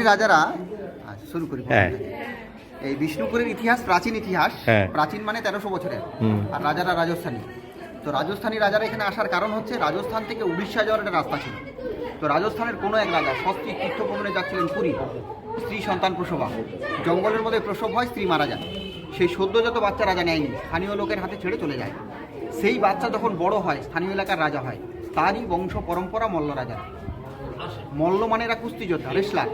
রাজারা শুরু করি। এই বিষ্ণুপুরের ইতিহাস প্রাচীন ইতিহাস, প্রাচীন মানে 1300 বছরের। আর রাজারা রাজস্থানী। তো রাজস্থানী রাজারা এখানে আসার কারণ হচ্ছে রাজস্থান থেকে উড়িষ্যা যাওয়ার একটা রাস্তা ছিল। তো রাজস্থানের কোনো এক রাজা সস্ত্রী তীর্থ ভ্রমণে যাচ্ছিলেন পুরী, স্ত্রী সন্তান প্রসবা, জঙ্গলের মধ্যে প্রসব হয়, স্ত্রী মারা যান। সেই সদ্যজাত বাচ্চা রাজা নেয়নি, স্থানীয় লোকের হাতে ছেড়ে চলে যায়। সেই বাচ্চা যখন বড় হয় স্থানীয় এলাকার রাজা হয়, তারই বংশ পরম্পরা মল্ল রাজারা। মল্ল মানে এরা কুস্তি যোদ্ধা, রেসলার।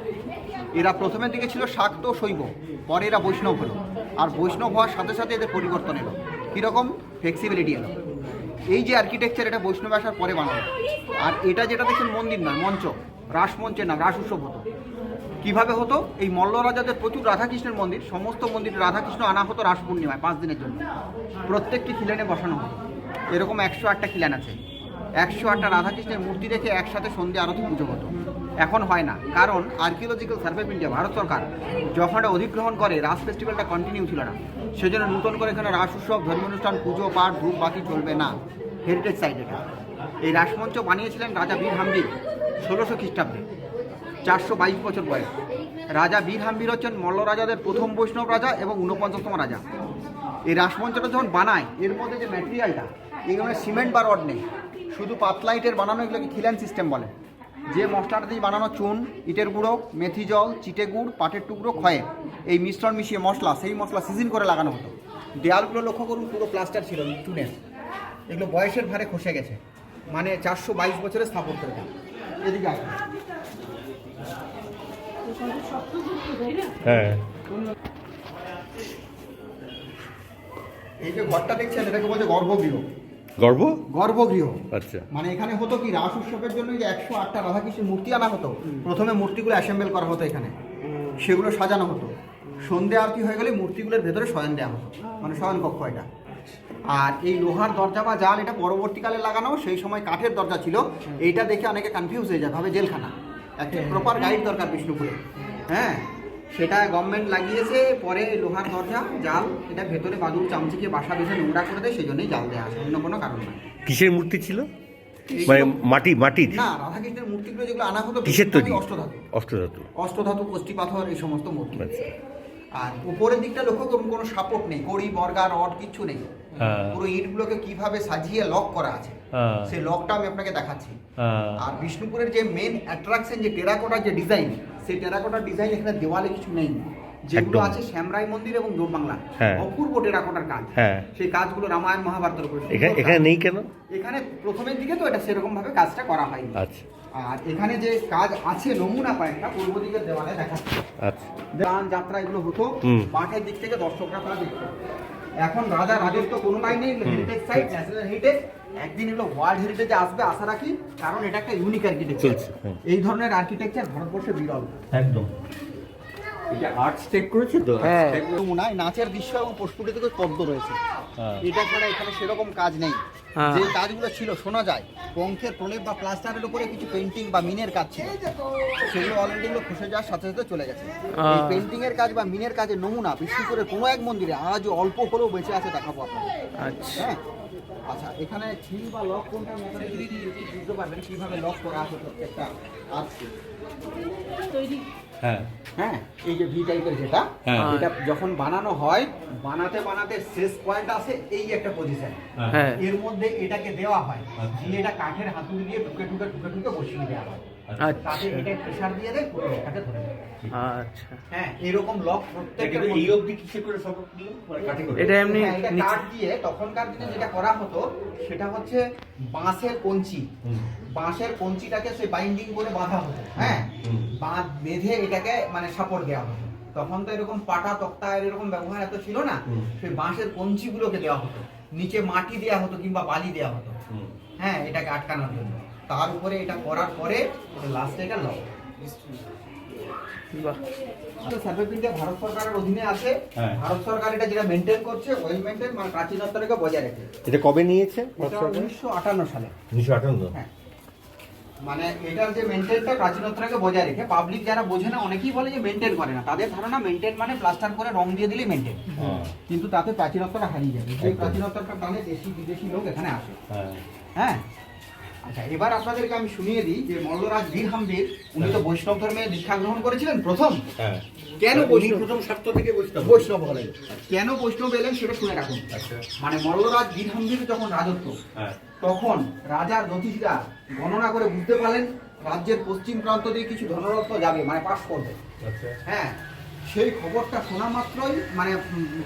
এরা প্রথমের দিকে ছিল শাক্ত শৈব, পরে এরা বৈষ্ণব হলো। আর বৈষ্ণব হওয়ার সাথে সাথে এদের পরিবর্তন এলো। কীরকম ফ্লেক্সিবিলিটি এলো। এই যে আর্কিটেকচার, এটা বৈষ্ণব আসার পরে বানানো। আর এটা যেটা দেখছেন মন্দির নয়, মঞ্চ, রাসমঞ্চের নাম, রাস উৎসব হতো। কীভাবে হতো? এই মল্ল রাজাদের প্রচুর রাধাকৃষ্ণের মন্দির, সমস্ত মন্দিরে রাধাকৃষ্ণ আনা হতো রাস পূর্ণিমায় 5 দিনের জন্য। প্রত্যেকটি খিলানে বসানো হতো। এরকম 108টা খিলান আছে। 108টা রাধাকৃষ্ণের মূর্তি রেখে একসাথে সন্ধ্যে আরতি পুজো হতো। এখন হয় না, কারণ archaeological survey of India, Bharat সরকার যখন এটা অধিগ্রহণ করে, রাস ফেস্টিভ্যালটা কন্টিনিউ ছিল না। সেজন্য নতুন করে এখানে রাস উৎসব, ধর্মীয় অনুষ্ঠান, পুজো পাঠ, ধূপ বাতি চলবে না। হেরিটেজ সাইট এটা। এই রাসমঞ্চ বানিয়েছিলেন রাজা বীর হাম্বির 1600 খ্রিস্টাব্দে, 422 বছর বয়স। রাজা বীর হাম্বির হচ্ছেন মল্ল রাজাদের প্রথম বৈষ্ণব রাজা এবং 49তম রাজা। এই রাসমঞ্চটা যখন বানায়, এর মধ্যে যে ম্যাটেরিয়ালটা, এগুলো সিমেন্ট বা রড নেই, শুধু পাতলা ইটের বানানো, এগুলোকে খিলান সিস্টেম বলে। যে মশলাটা দিয়ে বানানো চুন, ইটের গুঁড়ো, মেথি জল, চিটে গুড়, পাটের টুকরো, খয়ে, এই মিশ্রণ মিশিয়ে মশলা, সেই মশলা সিজন করে লাগানো হতো। দেয়ালগুলো লক্ষ্য করুন, পুরো প্লাস্টার ছিল চুনের। এগুলো বয়সের ভারে খসে গেছে, মানে 422 বছরের স্থাপত্যটা। এদিকে আসুন। এই যে ঘরটা দেখছেন, এটাকে বলছে গর্ভগৃহ। গর্ভগৃহ, আচ্ছা। মানে এখানে হতো কি, রাস উৎসবের জন্য যে 108টা রাধাকৃষ্ণের মূর্তি আনা হতো। প্রথমে মূর্তিগুলো অ্যাসেম্বল করা হতো এখানে, সেগুলো সাজানো হতো। সন্ধে আরতি হয়ে গেলে মূর্তিগুলোর ভেতরে শয়ন দেওয়া হতো, মানে শয়ন কক্ষ এটা। আর এই লোহার দরজা বা জাল, এটা পরবর্তীকালে লাগানো, সেই সময় কাঠের দরজা ছিল। এইটা দেখে অনেকে কনফিউজ হয়ে যায়, ভাবে জেলখানা। একটা প্রপার গাইড দরকার বিষ্ণুপুরে, হ্যাঁ, সেটা গভর্নমেন্ট লাগিয়েছে। পরে লোহার দরজা, জাল, এটা ভেতরে বাদুর চামচিকে বাসা বেঁধে নোংরা করে দেয়, সেই জন্যই জাল দেওয়া আসে, অন্য কোনো কারণ নয়। কিসের মূর্তি ছিল? মানে মাটির না, রাধাকৃষ্ণের মূর্তিগুলো যেগুলো আনা হতো কিসের তৈরি? অষ্টধাতু, কষ্টি পাথর, এই সমস্ত মূর্তি। আর উপরের দিকটা লক্ষ্য করুন, কোনো সাপোর্ট নেই, কড়ি, বর্গা, রড কিচ্ছু নেই। পুরো ইটগুলোকে কিভাবে সাজিয়ে লক করা আছে, সেই লকটা আমি আপনাকে দেখাচ্ছি। আর বিষ্ণুপুরের যে মেন অ্যাট্রাকশন, যে টেরাকোটার যে ডিজাইন, সেই টেরাকোটার ডিজাইন এখানে দেওয়ালে কিছু নেই। যেগুলো আছে শ্যামরাই মন্দির এবং দোরবাংলা, অপূর্ব টেরাকোটার কাজ। সেই কাজগুলো রামায়ণ মহাভারতের উপরে। এখানে নেই কেন? এখানে প্রথমের দিকে তো এটা সেরকম ভাবে কাজটা করা হয়নি। আচ্ছা। আর এখানে যে কাজ আছে, নমুনা কয়েকটা পূর্ব দিকের দেওয়ালে দেখাচ্ছে। আচ্ছা। গান যাত্রা এগুলো হতো, মাঠের দিক থেকে দর্শকরা তারা দেখতো। এখন রাজা রাজত্ব কোনোটাই নেই, হেরিটেজ সাইট, ন্যাশনাল হেরিটেজ। একদিন এগুলো ওয়ার্ল্ড হেরিটেজে আসবে, আশা রাখি, কারণ এটা একটা ইউনিক আর্কিটেকচার। এই ধরনের আর্কিটেকচার ভারতবর্ষে বিরল, একদম। এটা আর্ট স্টেক করেছে তো, নমুনায় নাচের দৃশ্য এবং প্রস্ফুটিত পদ্ম রয়েছে। এটা ছাড়া এখানে সেরকম কাজ নেই। যে কাজগুলো ছিল, শোনা যায় পঙ্খের প্রলেপ বা প্লাস্টারের উপরে কিছু পেন্টিং বা মিনের কাজ ছিল, সেগুলো অলরেডি খসে যাওয়ার সাথে সাথে চলে গেছে। এই পেন্টিং এর কাজ বা মিনের কাজের নমুনা বিষ্ণুপুরের কোনো এক মন্দিরে আজও অল্প হলেও বেঁচে আছে, দেখাবো আপনাদের। হ্যাঁ, আচ্ছা, এখানে ছিল বা লক কোনটা বুঝতে পারবেন কিভাবে লক করা আছে প্রত্যেকটা আছে। হ্যাঁ, এই যে ভি টাইপের যেটা, এটা যখন বানানো হয়, বানাতে শেষ পয়েন্ট আসে এই একটা পজিশন, এর মধ্যে এটাকে দেওয়া হয়, দিয়ে এটা কাঠের হাতুড়ি দিয়ে ঢুকে বসিয়ে দেওয়া হয়। তাতে এটা প্রেসার দিয়ে দেয়, পুরো এটাকে ধরে দেয়। আচ্ছা, হ্যাঁ, এরকম লক প্রত্যেকটা। এই অবধি কিসে করে সব কাঠে করে? এটা এমনি কাঠ দিয়ে তখনকার দিনে যেটা করা হতো, সেটা হচ্ছে বাঁশের কঞ্চি। বাঁশের কঞ্চিটাকে সেই বাইন্ডিং করে বাঁধা হতো, হ্যাঁ, বেঁধে এটাকে মানে সাপোর্ট দেওয়া হতো। তখন তো এরকম পাটা তক্তা এরকম ব্যবহার এত ছিল না, সেই বাঁশের কঞ্চিগুলোকে দেওয়া হতো, নিচে মাটি দেওয়া হতো কিংবা বালি দেওয়া হতো, হ্যাঁ, এটাকে আটকানোর জন্য। তার উপরে এটা করার পরে লাস্টে এটা lock. Survey of India Bharat সরকারের অধীনে আছে। ভারত সরকার এটা যেটা মেনটেন করছে, ওয়েল মেনটেন, মানে প্রাচীনত্বটাকে বজায় রেখে। এটা কবে নিয়েছে? 1958 সালে। 1958? হ্যাঁ, মানে এটার যে মেনটেনটা প্রাচীনত্বটাকে বজায় রেখে। পাবলিক যারা বোঝে না, অনেকেই বলে যে মেনটেন করে না, তাদের ধারণা মেনটেন মানে প্লাস্টার করে রং দিয়ে দিলেই মেনটেন, কিন্তু তাতে প্রাচীনত্বটা হারিয়ে যাবে। যে প্রাচীনত্বটা টানে দেশি বিদেশি লোক এখানে আসে। হ্যাঁ, আচ্ছা, এবার আপনাদেরকে আমি শুনিয়ে দিই যে মল্লরাজ বীরহাম্বির উনি তো বৈষ্ণব ধর্মে দীক্ষা গ্রহণ করেছিলেন প্রথম। হ্যাঁ। কেন উনি বৈষ্ণব প্রথম শাক্ত থেকে বৈষ্ণব হলেন, কেন বৈষ্ণব এলেন সেটা শুনে রাখুন। আচ্ছা। মানে মল্লরাজ বীরহাম্বির যখন রাজত্ব, হ্যাঁ। তখন রাজার জ্যোতিষীরা গণনা করে বুঝতে পারলেন রাজ্যের পশ্চিম প্রান্ত দিয়ে কিছু ধনরত্ন যাবে, মানে পাস করবে। আচ্ছা। হ্যাঁ, সেই খবরটা শোনা মাত্রই মানে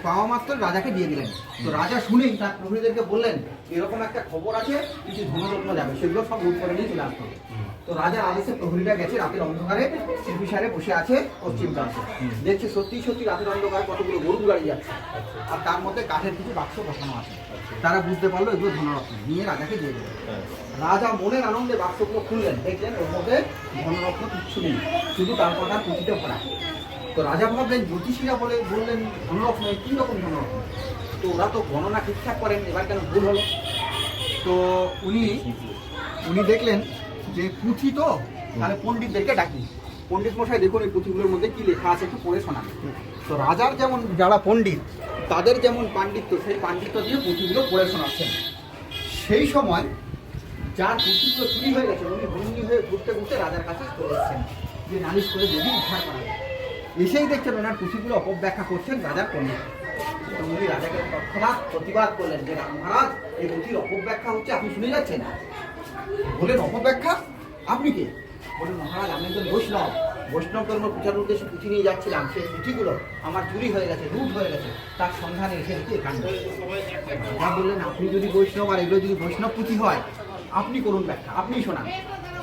পাওয়া মাত্রই রাজাকে দিয়ে দিলেন। তো রাজা শুনেই তার প্রহরীদেরকে বললেন এরকম একটা খবর আছে, কিছু ধনরত্ন যাবে, সেগুলো সব লুট করে নিয়ে চলে আসতে হবে। তো রাজার আদেশে প্রহরীরা গেছে, রাতের অন্ধকারে শিল্পীসারে বসে আছে পশ্চিম প্রান্তে, দেখছে সত্যি সত্যি রাতের অন্ধকারে কতগুলো গরু গাড়ি যাচ্ছে, আর তার মধ্যে কাঠের কিছু বাক্স বসানো আছে। তারা বুঝতে পারলো এগুলো ধনরত্ন, নিয়ে রাজাকে দিয়ে দিলেন। রাজা মনের আনন্দে বাক্সগুলো খুললেন, দেখলেন ওর মধ্যে ধনরত্ন কিচ্ছু নেই, শুধু তার কথার পুঁথিতে ভরা। তো রাজা ভাবলেন জ্যোতিষীরা বললেন ধনরত্ন, কি রকম ধনরত্ন, তো ওরা তো গণনা ঠিকঠাক করেন, এবার কেন ভুল হলো। তো উনি দেখলেন যে পুঁথি তো, তাহলে পণ্ডিতদেরকে ডাকি, পণ্ডিত মশাই দেখুন এই পুঁথিগুলোর মধ্যে কি লেখা আছে একটু পড়ে শোনান। তো রাজার যেমন যারা পণ্ডিত তাদের যেমন পাণ্ডিত্য, সেই পাণ্ডিত্য দিয়ে পুঁথিগুলো পড়ে শোনাচ্ছেন। সেই সময় যার পুঁথিগুলো চুরি হয়ে গেছে উনি ভঙ্গি হয়ে ঘুরতে ঘুরতে রাজার কাছে চলে এসেছেন যে নালিশ করে যদি উদ্ধার করা যায়। এসেই দেখছেন ওনার পুঁথিগুলো অপব্যাখ্যা করছেন রাজার পণ্ডিত। তো উনি রাজাকে তৎক্ষণাৎ প্রতিবাদ করলেন যে মহারাজ এই পুঁথির অপব্যাখ্যা হচ্ছে, আপনি শুনে যাচ্ছেন। বলেন অপব্যাখ্যা, আপনি কে? বলেন মহারাজ আমি একজন বৈষ্ণব, বৈষ্ণব ধর্ম প্রচার উদ্দেশ্যে পুঁথি নিয়ে যাচ্ছিলাম, সেই পুঁথিগুলো আমার চুরি হয়ে গেছে, লুট হয়ে গেছে, তার সন্ধানে এসে দেখি এখানে। রাজা বললেন আপনি যদি বৈষ্ণব আর এগুলো যদি বৈষ্ণব পুঁথি হয় আপনি করুন ব্যাখ্যা, আপনি শোনান।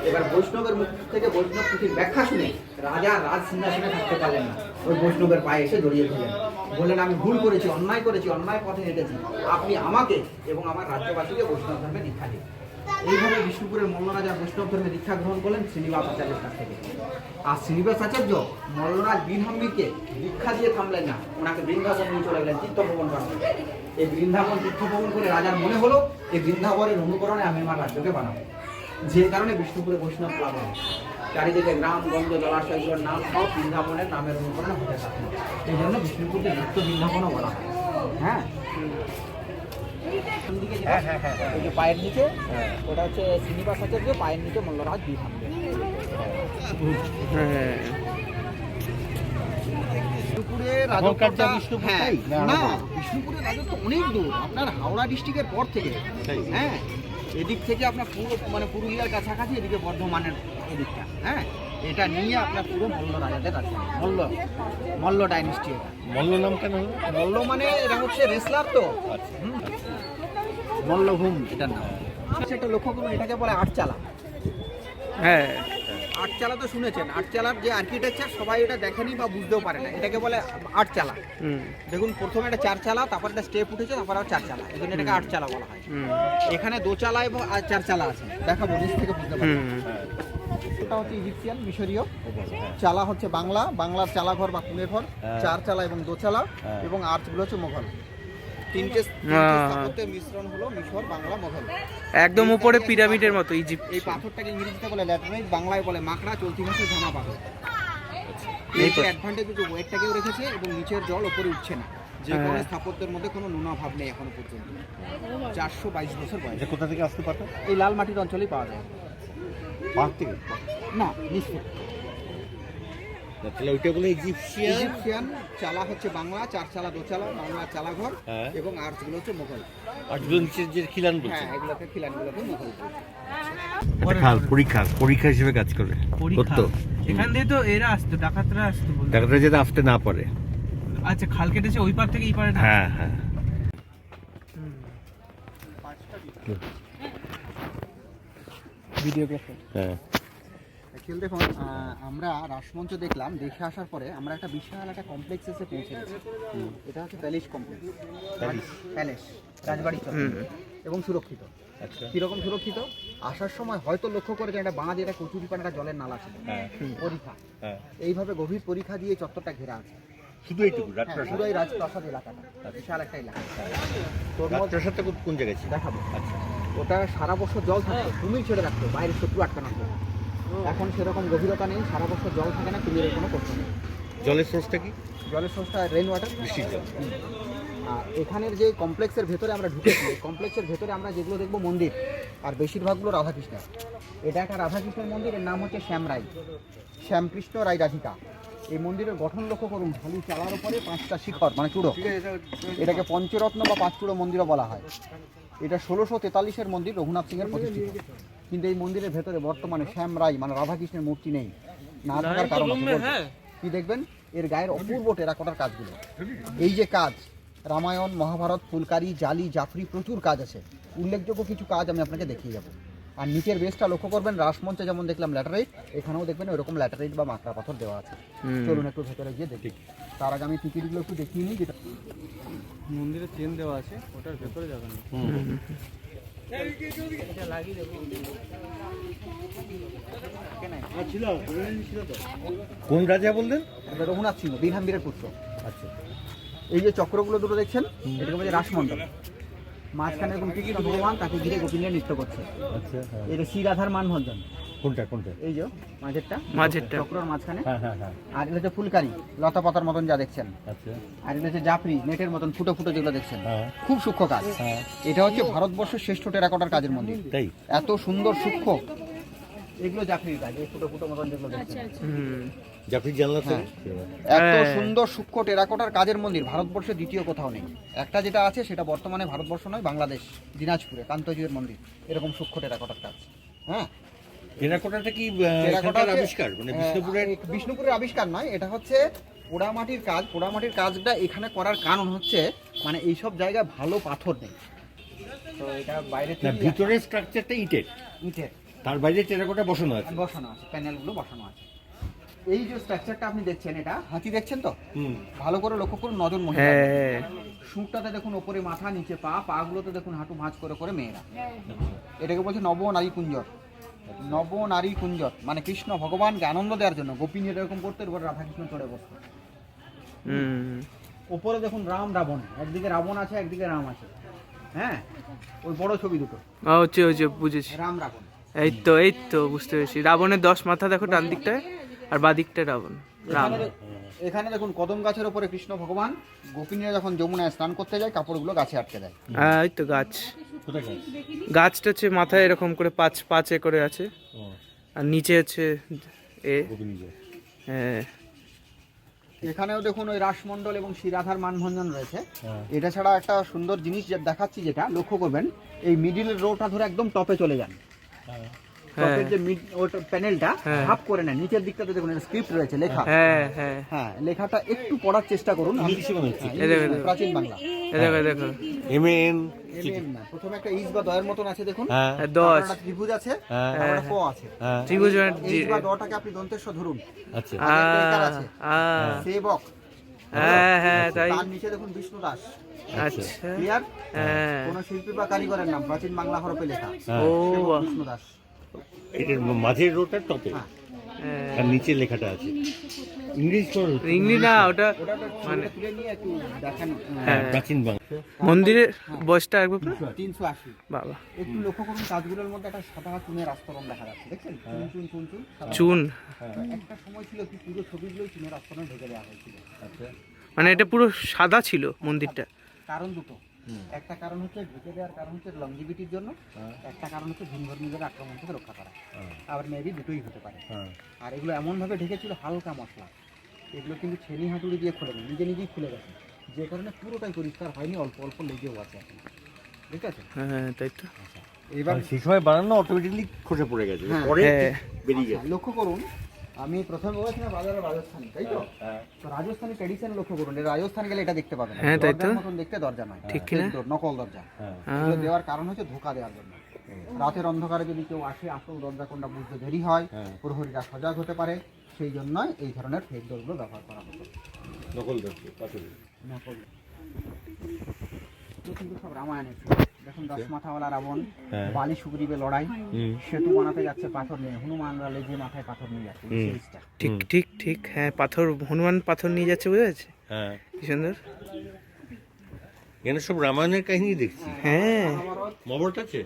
এবার বৈষ্ণবের মুখ থেকে বৈষ্ণব পুঁথির ব্যাখ্যা শুনে রাজা রাজ সিংহাসনে থাকতে পারলেন না, ওই বৈষ্ণবের পায়ে এসে জড়িয়ে ধরলেন, বললেন আমি ভুল করেছি, অন্যায় করেছি, অন্যায় পথে হেঁটেছি, আপনি আমাকে এবং আমার রাজ্যবাসীকে বৈষ্ণব ধর্মে দীক্ষা দিন। এইভাবে বিষ্ণুপুরের মল্লরাজা বৈষ্ণব ধর্মে দীক্ষা গ্রহণ করলেন শ্রীনিবাস আচার্যের কাছ থেকে। আর শ্রীনিবাস আচার্য মল্লরাজ বীরহাম্বিরকে দীক্ষা দিয়ে থামলেন না, ওনাকে বৃন্দাবন নিয়ে চলে গেলেন তীর্থভ্রমণ করতে। এই বৃন্দাবন তীর্থভ্রমণ করে রাজার মনে হলো এই বৃন্দাবনের অনুকরণে আমি আমার রাজ্যকে বানাবো, যে কারণে বিষ্ণুপুরে বৈষ্ণব লাভ হয়। চারিদিকে গ্রাম গঞ্জ জলাশয়গুলোর নাম সব বৃন্দাবনের নামের অনুকরণে হতে থাকে, এই জন্য বিষ্ণুপুরকে নিত্য বৃন্দাবনও বলা হয়। হ্যাঁ, ওই যে পায়ের নিচে ওটা হচ্ছে শ্রীনিবাস আচার্য, পায়ের নিচে মল্লরাজ বীরহাম্বির। বিষ্ণুপুরের রাজত্বটা না, বিষ্ণুপুরের রাজত্ব অনেক দূর, আপনার হাওড়া ডিস্ট্রিক্টের পর থেকে। হ্যাঁ, এদিক থেকে আপনার পুরো মানে পুরুলিয়ার কাছাকাছি, এদিকে বর্ধমানের এদিকটা। হ্যাঁ, এটা নিয়ে আপনার পুরো মল্ল রাজাদের রাজধানী, মল্ল ডাইনেস্টি। এটা মল্ল নাম কেন? মল্ল মানে এরা হচ্ছে রেসলার তো, মল্লভূম এটার নাম। সেটা লক্ষ্য করুন, এটাকে বলে আটচালা। হ্যাঁ, আটচালা তো শুনেছেন, আটচালার যে আর্কিটেকচার সবাই এটা দেখেনি বা বুঝতেও পারে না, এটাকে বলে আটচালা। দেখুন প্রথমে একটা চারচালা, তারপর একটা স্টেপ উঠেছে, তারপর আবার চারচালা, এই জন্য এটাকে আটচালা বলা হয়। এখানে দোচালা এবং চারচালা আছে, দেখাবো নিচ থেকে বুঝতে পারবেন। এটা হচ্ছে ইজিপশিয়ান মিশরীয়, চালা হচ্ছে বাংলা, বাংলার চালাঘর বা কুঁড়ে ঘর, চারচালা এবং দোচালা, এবং আর্চগুলো হচ্ছে মোগল। তিনটে স্থাপত্যের মিশ্রণ হলো মিশর, বাংলা, মোগল। একদম উপরে পিরামিডের মতো ইজিপ্ট। এই পাথরটাকে ইংরেজিতে বলে ল্যাটেরাইট, বাংলায় বলে মাকড়া, চলতি ভাষায় ঝামা পাথর। এই অ্যাডভান্টেজ হচ্ছে ওয়েটটাকেও রেখেছে এবং নিচের জল উপরে উঠছে না, যে কারণে স্থাপত্যের মধ্যে কোনো নুনা ভাব নেই এখনো পর্যন্ত। 422 বছর বয়স। কোথা থেকে আসতে পারে? এই লাল মাটির অঞ্চলেই পাওয়া যায়। পাহাড় থেকে না, নিশ্চয়। তাহলে ওইটা বলে ইজিপশিয়ান চালা হচ্ছে বাংলা, চারচালা দোচালা, বাংলা চালাঘর, এবং আর্চগুলো হচ্ছে মোগল। আর্চগুলো নিচের যে খিলান বলছে, হ্যাঁ, এগুলোকে খিলানগুলোকে মোগল বলছে। পরীক্ষা হিসেবে কাজ করে করতো। এখান দিয়ে তো এরা আসতো, ডাকাতরা আসতো, ডাকাতরা যাতে আসতে না পারে। আচ্ছা, খাল কেটেছে ওই পার থেকে এই পারে। হ্যাঁ হ্যাঁ। ভিডিওগ্রাফার। হ্যাঁ, অ্যাকচুয়ালি দেখুন, আমরা রাসমঞ্চ দেখলাম, দেখে আসার পরে আমরা একটা বিশাল একটা কমপ্লেক্স এসে পৌঁছে গেছি। এটা হচ্ছে প্যালেস কমপ্লেক্স, প্যালেস রাজবাড়ি চত্বর, এবং সুরক্ষিত। আচ্ছা, কিরকম সুরক্ষিত? আসার সময় হয়তো লক্ষ্য করেছেন একটা বাঁ দিয়ে একটা কচুরিপানাটা জলের নালা ছিল, পরীক্ষা, এইভাবে গভীর পরীক্ষা দিয়ে চত্বরটা ঘেরা আছে। শুধু এইটুকু পুরো এই রাজপ্রাসাদ এলাকাটা, বিশাল একটা এলাকা। তোর রাজপ্রাসাদটা কোন জায়গায় ছিল? দেখাবো। আচ্ছা, ওটা সারা বছর জল থাকতো, কুমির ছেড়ে রাখতো, বাইরে শত্রু আটকানো হতো। এখন সেরকম গভীরতা নেই, সারা বছর জল থাকে না, কুমিরের কোনো কষ্ট নেই। জলের সোর্সটা কি? জলের সোর্সটা রেন ওয়াটার, বৃষ্টির জল। আর এখানের যে কমপ্লেক্সের ভেতরে আমরা ঢুকেছি, কমপ্লেক্সের ভেতরে আমরা যেগুলো দেখবো মন্দির, আর বেশিরভাগগুলো রাধাকৃষ্ণের। এটা একটা রাধাকৃষ্ণের মন্দির, এর নাম হচ্ছে শ্যামরাই, শ্যামকৃষ্ণ রায় রাধিকা। এই মন্দিরের গঠন লক্ষ্য করুন, খালি চালার উপরে 5টা শিখর মানে চূড়ো, এটাকে পঞ্চরত্ন বা 5 চূড়ো মন্দিরও বলা হয়। এটা 1643-এর মন্দির, রঘুনাথ সিংয়ের প্রতিষ্ঠিত। কিন্তু এই মন্দিরের ভেতরে বর্তমানে শ্যামরাই মানে রাধাকৃষ্ণের মূর্তি নেই, না থাকার কারণ আছে বলবো। কি দেখবেন এর গায়ের অপূর্ব টেরাকোটার কাজগুলো, এই যে কাজ, রামায়ণ, মহাভারত, ফুলকারি, জালি, জাফরি, প্রচুর কাজ আছে। উল্লেখযোগ্য কিছু কাজ আমি আপনাকে দেখিয়ে যাবো। আর নিচের বেসটা লক্ষ্য করবেন, রাসমঞ্চে যেমন দেখলাম ল্যাটারাইট, এখানেও দেখবেন ওইরকম ল্যাটারাইট বা মাকড়া পাথর দেওয়া আছে। চলুন একটু ভেতরে গিয়ে দেখি। তার আগে আমি টিকিটগুলো একটু দেখিয়ে নিই। যেটা মন্দিরে চেন দেওয়া আছে, ওটার ভেতরে যাবেন না। কোন রাজা বললেন? এটা রঘুনাথ সিংহ, বীরহাম্বীরের পুত্র। আচ্ছা, এই যে চক্রগুলো দুটো দেখছেন, এটাকে বলে রাসমণ্ডল। মাঝখানে এরকম কৃষ্ণ ভগবান, তাকে ঘিরে গোপিনীরা নৃত্য করছে। আচ্ছা, হ্যাঁ। এটা শ্রী রাধার মানভঞ্জন। কোনটা কোনটা? এই যে মাঝেরটা, মাঝেরটা। চক্রর মাঝখানে। হ্যাঁ হ্যাঁ হ্যাঁ। আর এটা হচ্ছে ফুলকারি, লতা পাতার মতন যা দেখছেন। আচ্ছা, আর এটা হচ্ছে জাফরি, নেটের মতন ফুটো ফুটো যেগুলো দেখছেন। হ্যাঁ। খুব সূক্ষ্ম কাজ। হ্যাঁ। এটা হচ্ছে ভারতবর্ষের শ্রেষ্ঠ টেরাকোটার কাজের মন্দির। তাই? এত সুন্দর সূক্ষ্ম, এগুলো জাফরির কাজ, এই ফুটো ফুটো মতন যেগুলো দেখছেন। জাফরি জানলা তো? এত সুন্দর সূক্ষ্ম টেরাকোটার কাজের মন্দির ভারতবর্ষে দ্বিতীয় কোথাও নেই। একটা যেটা আছে সেটা বর্তমানে ভারতবর্ষ নয়, বাংলাদেশ, দিনাজপুরে কান্তজির মন্দির, এরকম সূক্ষ্ম টেরাকোটার কাজ। হ্যাঁ, টেরাকোটাটা কি টেরাকোটার এখানকার আবিষ্কার, মানে বিষ্ণুপুরের? বিষ্ণুপুরের আবিষ্কার নয়, এটা হচ্ছে পোড়ামাটির কাজ। পোড়ামাটির কাজটা এখানে করার কারণ হচ্ছে মানে এইসব জায়গায় ভালো পাথর নেই, তো এটা বাইরে না, থেকে ভিতরের স্ট্রাকচারটা ইটের, ইটের তার বাইরে টেরাকোটা বসানো আছে। বসানো আছে, প্যানেলগুলো বসানো আছে। এই যে স্ট্রাকচারটা আপনি দেখছেন, এটা হাতি দেখছেন তো, ভালো করে লক্ষ্য করুন, নজর মহিলা। হ্যাঁ, সুরটাতে দেখুন ওপরে মাথা, নিচে পা, পাগুলোতে দেখুন হাঁটু ভাঁজ করে করে মেয়েরা। এটাকে বলছে নবনারী কুঞ্জর। নবনারী কুঞ্জর মানে কৃষ্ণ ভগবানকে আনন্দ দেওয়ার জন্য গোপিনী এরকম করতে, এবার রাধাকৃষ্ণ চড়ে বসতো। ওপরে দেখুন রাম রাবণ, একদিকে রাবণ আছে, একদিকে রাম আছে। হ্যাঁ, ওই বড় ছবি দুটো হচ্ছে বুঝেছি। রাম রাবণ। এই তো বুঝতে পেরেছি। রাবণের 10 মাথা দেখো ডান দিকটায়, আর বাঁ দিকটায় রাবণ, রাম। এখানে দেখুন কদম গাছের ওপরে কৃষ্ণ ভগবান, গোপিনীরা যখন যমুনায় স্নান করতে যায় কাপড়গুলো গাছে আটকে দেয়। এই তো গাছ, কোথায় গাছ? গাছটা হচ্ছে মাথায় এরকম করে পাঁচে করে আছে, আর নিচে হচ্ছে গোপিনী যে। হ্যাঁ। এখানেও দেখুন ওই রাসমণ্ডল এবং শ্রীরাধার মানভঞ্জন রয়েছে। এটা ছাড়া একটা সুন্দর জিনিস দেখাচ্ছি, যেটা লক্ষ্য করবেন, এই মিডিলের রোটা ধরে একদম টপে চলে যান। টপের যে প্যানেলটা হাফ করে নেন, নিচের দিকটাতে দেখুন এটা স্ক্রিপ্ট রয়েছে, লেখা। হ্যাঁ, লেখাটা একটু পড়ার চেষ্টা করুন। প্রাচীন বাংলা। দেখো এমএন না, প্রথমে একটা ইস বা দয়ের মতন আছে দেখুন, দশ একটা ত্রিভুজ আছে, তারপর একটা ক আছে। ত্রিভুজ ইস বা দটাকে আপনি দন্তেশ্ব ধরুন। আচ্ছা, আছে সেবক। হ্যাঁ তাই। তার নিচে দেখুন বিষ্ণু দাস। আচ্ছা, ক্লিয়ার? কোন শিল্পী বা কারিগরের নাম প্রাচীন বাংলা হরফে লেখা। ও বিষ্ণু দাস। এটার মাঝের রোটা টপে, আর নিচে লেখাটা আছে ইংলিশ না, ওটা মানে তুলে নিয়ে একটু দেখেন। প্রাচীন বাংলা। মন্দিরের বয়সটা একবার 380। বাবা। একটু লক্ষ্য করুন কাজগুলোর মধ্যে একটা সাদা চুনের আস্তরণ দেখা যাচ্ছে, দেখছেন? চুন চুন চুন সাদা। চুন একটা সময় ছিল কি পুরো ছবিগুলোই চুনের আস্তরণ ঢেকে দেওয়া হয়েছিল। মানে এটা পুরো সাদা ছিল মন্দিরটা। কারণ দুটো, একটা কারণ হচ্ছে ঢেকে দেওয়ার কারণ হচ্ছে লংজিভিটির জন্য, একটা কারণ হচ্ছে ভিনধর্মীদের আক্রমণ থেকে রক্ষা করা। আবার মেবি দুটোই হতে পারে। আর এগুলো এমনভাবে ঢেকেছিল হালকা মশলা, এগুলো কিন্তু ছেনি হাতুড়ি দিয়ে খুলে নেই, নিজেই খুলে গেছে, যে কারণে পুরোটাই পরিষ্কার হয়নি, অল্প অল্প লেগেও আছে এখন। ঠিক আছে? হ্যাঁ তাই তো। এবার সেই সময় বানানো অটোমেটিকলি খসে পড়ে গেছে, পরে বেরিয়ে গেছে। লক্ষ্য করুন, আমি প্রথমে বলেছিলাম রাজারা রাজস্থানী, তাই তো? তো রাজস্থানী ট্র্যাডিশন লক্ষ্য করুন, রাজস্থান গেলে এটা দেখতে পাবেন। হ্যাঁ তাই তো। দরজার মতন দেখতে দরজা নয়, ঠিক কিনা? নকল দরজা। এগুলো দেওয়ার কারণ হচ্ছে ধোঁকা দেওয়ার জন্য। রাতের অন্ধকারে যদি কেউ আসে, আসল দরজা কোনটা বুঝতে দেরি হয়, প্রহরীরা সজাগ হতে পারে, সেই জন্যই এই ধরনের ফেক ডোরগুলো ব্যবহার করা হতো। নকল দরজা, নকল কিন্তু সব রামায়ণের। দেখুন 10 মাথাওয়ালা রাবণ, বালি সুগ্রীবে লড়াই, সেতু বানাতে যাচ্ছে পাথর নিয়ে, হনুমানরা লেজে মাথায় পাথর নিয়ে যাচ্ছে। ঠিক ঠিক ঠিক, হ্যাঁ পাথর, হনুমান পাথর নিয়ে যাচ্ছে, বুঝা যাচ্ছে। হ্যাঁ, কি সুন্দর। এখানে সব রামায়ণের কাহিনী দেখছি। হ্যাঁ, মহাভারত আছে।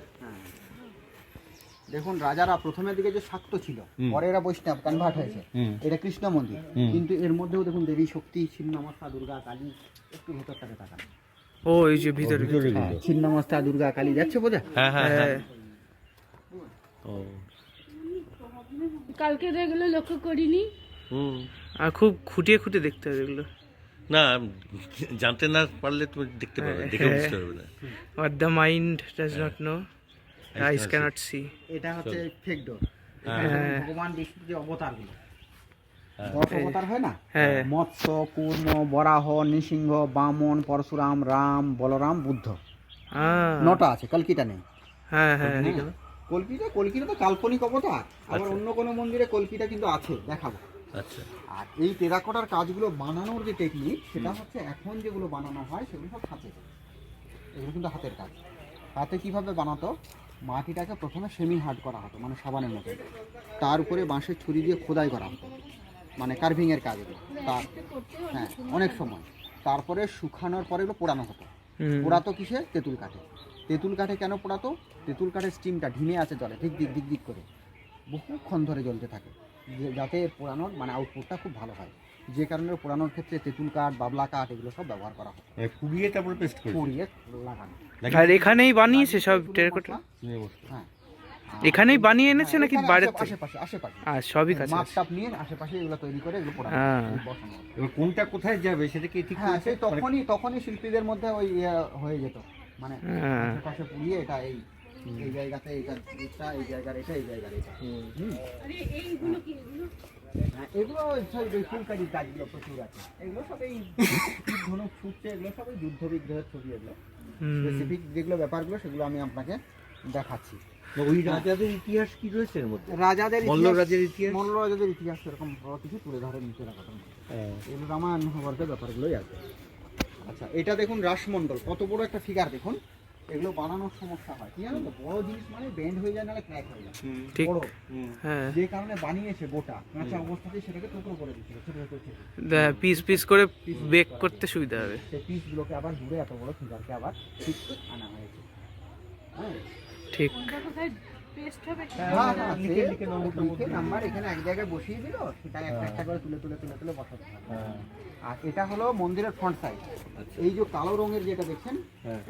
দেখুন রাজারা প্রথমের দিকে যে শাক্ত ছিল, পরে এরা বৈষ্ণব কনভার্ট হয়েছে। এটা কৃষ্ণ মন্দির, কিন্তু এর মধ্যেও দেখুন দেবী শক্তি, ছিন্নমস্তা, দুর্গা, কালী। একটু ভেতরটাকে তাকান, ও এই যে ভিতরে ভিতরে হ্যাঁ, গুলো। ছিন্নমস্তা দুর্গা কালী যাচ্ছে বোঝা। হ্যাঁ হ্যাঁ হ্যাঁ হ্যাঁ ও কালকে এগুলো লক্ষ্য করিনি। হুম আর খুব খুঁটিয়ে খুঁটিয়ে দেখতে হবে এগুলো। না জানতে না পারলে তুমি দেখতে পারবে, দেখে হ্যাঁ। বুঝতে পারবে না। What the mind does not know, eyes cannot see. এটা হচ্ছে ফেক ডোর। হ্যাঁ। ভগবান বিষ্ণুর যে অবতারগুলো, হ্যাঁ। 10 অবতার হয় না, হ্যাঁ। মৎস্য, কূর্ম, বরাহ, নৃসিংহ, বামন, পরশুরাম, রাম, বলরাম, বুদ্ধ, আহ, 9টা আছে, কলকিটা নেই। হ্যাঁ হ্যাঁ কলকিটা তো কাল্পনিক অবতার। আবার আচ্ছা। অন্য কোনো মন্দিরে কলকিটা কিন্তু আছে, দেখাবো। আচ্ছা আর এই টেরাকোটার কাজগুলো বানানোর যে টেকনিক, সেটা হচ্ছে এখন যেগুলো বানানো হয় সেগুলো সব হাতে, এগুলো কিন্তু হাতের কাজ। হাতে কিভাবে বানাতো, মাটিটাকে প্রথমে সেমি হার্ড করা হতো, মানে সাবানের মতো, তার উপরে বাঁশের ছুরি দিয়ে খোদাই করা হতো, মানে কার্ভিংয়ের কাজ এগুলো। তার হ্যাঁ অনেক সময়, তারপরে শুকানোর পরে এগুলো পোড়ানো হতো। হুম। পোড়াতো কিসে, তেঁতুল কাঠে। তেঁতুল কাঠে কেন পোড়াতো, তেঁতুল কাঠের স্টিমটা ঢিমে আছে জলে, দিক দিক দিক দিক করে বহুক্ষণ ধরে জ্বলতে থাকে, যাতে পোড়ানোর মানে আউটপুটটা খুব ভালো হয়। যে কারণে পোড়ানোর ক্ষেত্রে তেঁতুল কাঠ, বাবলা কাঠ এগুলো সব ব্যবহার করা হয়, পুড়িয়ে তারপরে পেস্ট করে পুড়িয়ে লাগানো। আর এখানেই বানিয়েছে সব টেরাকোটা? হ্যাঁ, এখানেই বানিয়ে এনেছে নাকি এখানে বাইরের থেকে? আশেপাশে আশেপাশে আর সবই কাছে মাপ টাপ নিয়ে আশেপাশে এগুলো তৈরি করে এগুলো পোড়ানো হ্যাঁ। বসানো হয়। এবার কোনটা কোথায় যাবে সেটা কি ঠিক হ্যাঁ, করেছে? সেই তখনই শিল্পীদের মধ্যে ওই হয়ে যেত, মানে হ্যাঁ। আশেপাশে পুড়িয়ে এটা এই জায়গাতে এটা, এই জায়গার এটা, এই জায়গার এটা। হুম। হ্যাঁ, এগুলো সব ওই ফুলকারির কাজগুলো প্রচুর আছে। এগুলো সব এই ধনুক ছুটছে, এগুলো সব ওই যুদ্ধ বিগ্রহের ছবি। এগুলো হুম। স্পেসিফিক যেগুলো ব্যাপারগুলো সেগুলো আমি আপনাকে দেখাচ্ছি। ওই রাজাদের ইতিহাস কি রয়েছে এর মধ্যে? রাজাদের মল্ল রাজার ইতিহাস? মল্ল রাজাদের ইতিহাস এরকম বড় কিছু তুলে ধরে নিচে রাখার মধ্যে এগুলো রামায়ণ মহাভারতের ব্যাপারগুলোই আছে। আচ্ছা, এটা দেখুন রাসমণ্ডল, কত বড় একটা ফিগার দেখুন। এগুলো বানানোর সমস্যা হয়, কি জানো তো, বড় জিনিস মানে বেন্ড হয়ে যায়, নাহলে ক্র্যাক হয়ে যায়। ঠিক। বড়, হ্যাঁ, যে কারণে বানিয়েছে গোটা কাঁচা অবস্থাতেই সেটাকে টুকরো করে দিচ্ছিল, ছোট ছোট ছোট। পিস পিস করে বেক করতে সুবিধা হবে। সেই পিসগুলোকে আবার জুড়ে এত বড় ফিগারকে আবার ঠিক আনা হয়েছে। হ্যাঁ, ঠিক। কোনটা কোথায় পেস্ট হবে? হ্যাঁ, হ্যাঁ, লিখে নাম্বার এখানে এক জায়গায় বসিয়ে দিল, সেটা একটা একটা করে তুলে তুলে তুলে তুলে বসাতে হবে। আর এটা হলো মন্দিরের ফ্রন্ট সাইড। এই যে কালো রঙের যেটা দেখছেন,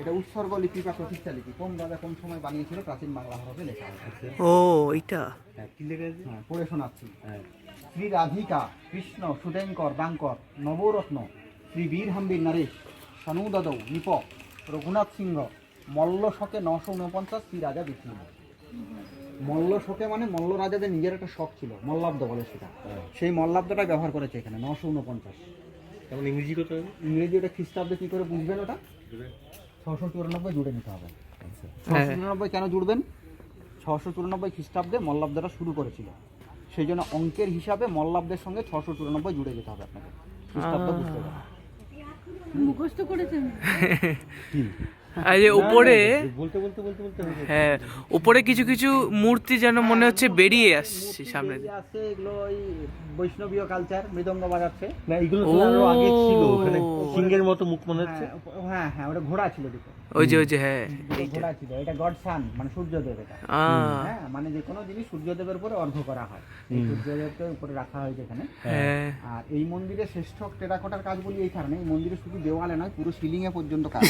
এটা উৎসর্গ লিপি বা প্রতিষ্ঠা লিপি, কোন রাজা কোন সময় বানিয়েছিল প্রাচীন বাংলা হরফে লেখা আছে। ও এইটা কি লেখা আছে? হ্যাঁ, পড়ে শোনাচ্ছি। শ্রী রাধিকা কৃষ্ণ সুদেঙ্কর দাঙ্কর নবরত্ন শ্রী বীর হাম্বির নরেশ সনুদদৌ নিপ রঘুনাথ সিংহ মল্ল শকে 949 শ্রী রাজা বিষ্ণু। মল্ল শকে মানে মল্ল রাজাদের নিজের একটা শখ ছিল, মল্লাব্দ বলে সেটা। সেই মল্লাব্দটা ব্যবহার করেছে এখানে 949। তেমন ইংরেজি কত হবে? ইংরেজি ওটা খ্রিস্টাব্দে কি করে বুঝবেন, ওটা 694 জুড়ে নিতে হবে। হ্যাঁ। 694 কেন জুড়বেন, 694 খ্রিস্টাব্দে মল্লাব্দটা শুরু করেছিল, সেই জন্য অঙ্কের হিসাবে মল্লাব্দের সঙ্গে 694 জুড়ে যেতে হবে আপনাকে, খ্রিস্টাব্দ বুঝতে হবে। মুখস্থ করেছেন? আর যে উপরে, বলতে বলতে বলতে বলতে হয়ে যাবে। হ্যাঁ উপরে কিছু কিছু মূর্তি যেন মনে হচ্ছে বেরিয়ে আসছে সামনে দিয়ে। আছে এগুলো ওই বৈষ্ণবীয় কালচার, মৃদঙ্গ বাজাচ্ছে। না এগুলো তো আরো আগে ছিল, ওখানে সিংহের মতো মুখ মনে হচ্ছে। হ্যাঁ হ্যাঁ, ওটা ঘোড়া ছিল দেখো, ওই যে হ্যাঁ দুটো এইটা। ঘোড়া ছিল। এটা গড সান মানে সূর্যদেব। এটা আহ, হ্যাঁ, মানে যে কোনো জিনিস সূর্যদেবের উপরে অর্ঘ্য করা হয়, এই সূর্যদেবকে উপরে রাখা হয় যেখানে। হ্যাঁ। আর এই মন্দিরে শ্রেষ্ঠ টেরাকোটার কাজ বলি এই কারণে, এই মন্দিরে শুধু দেওয়ালে নয়, পুরো সিলিং এ পর্যন্ত কাজ।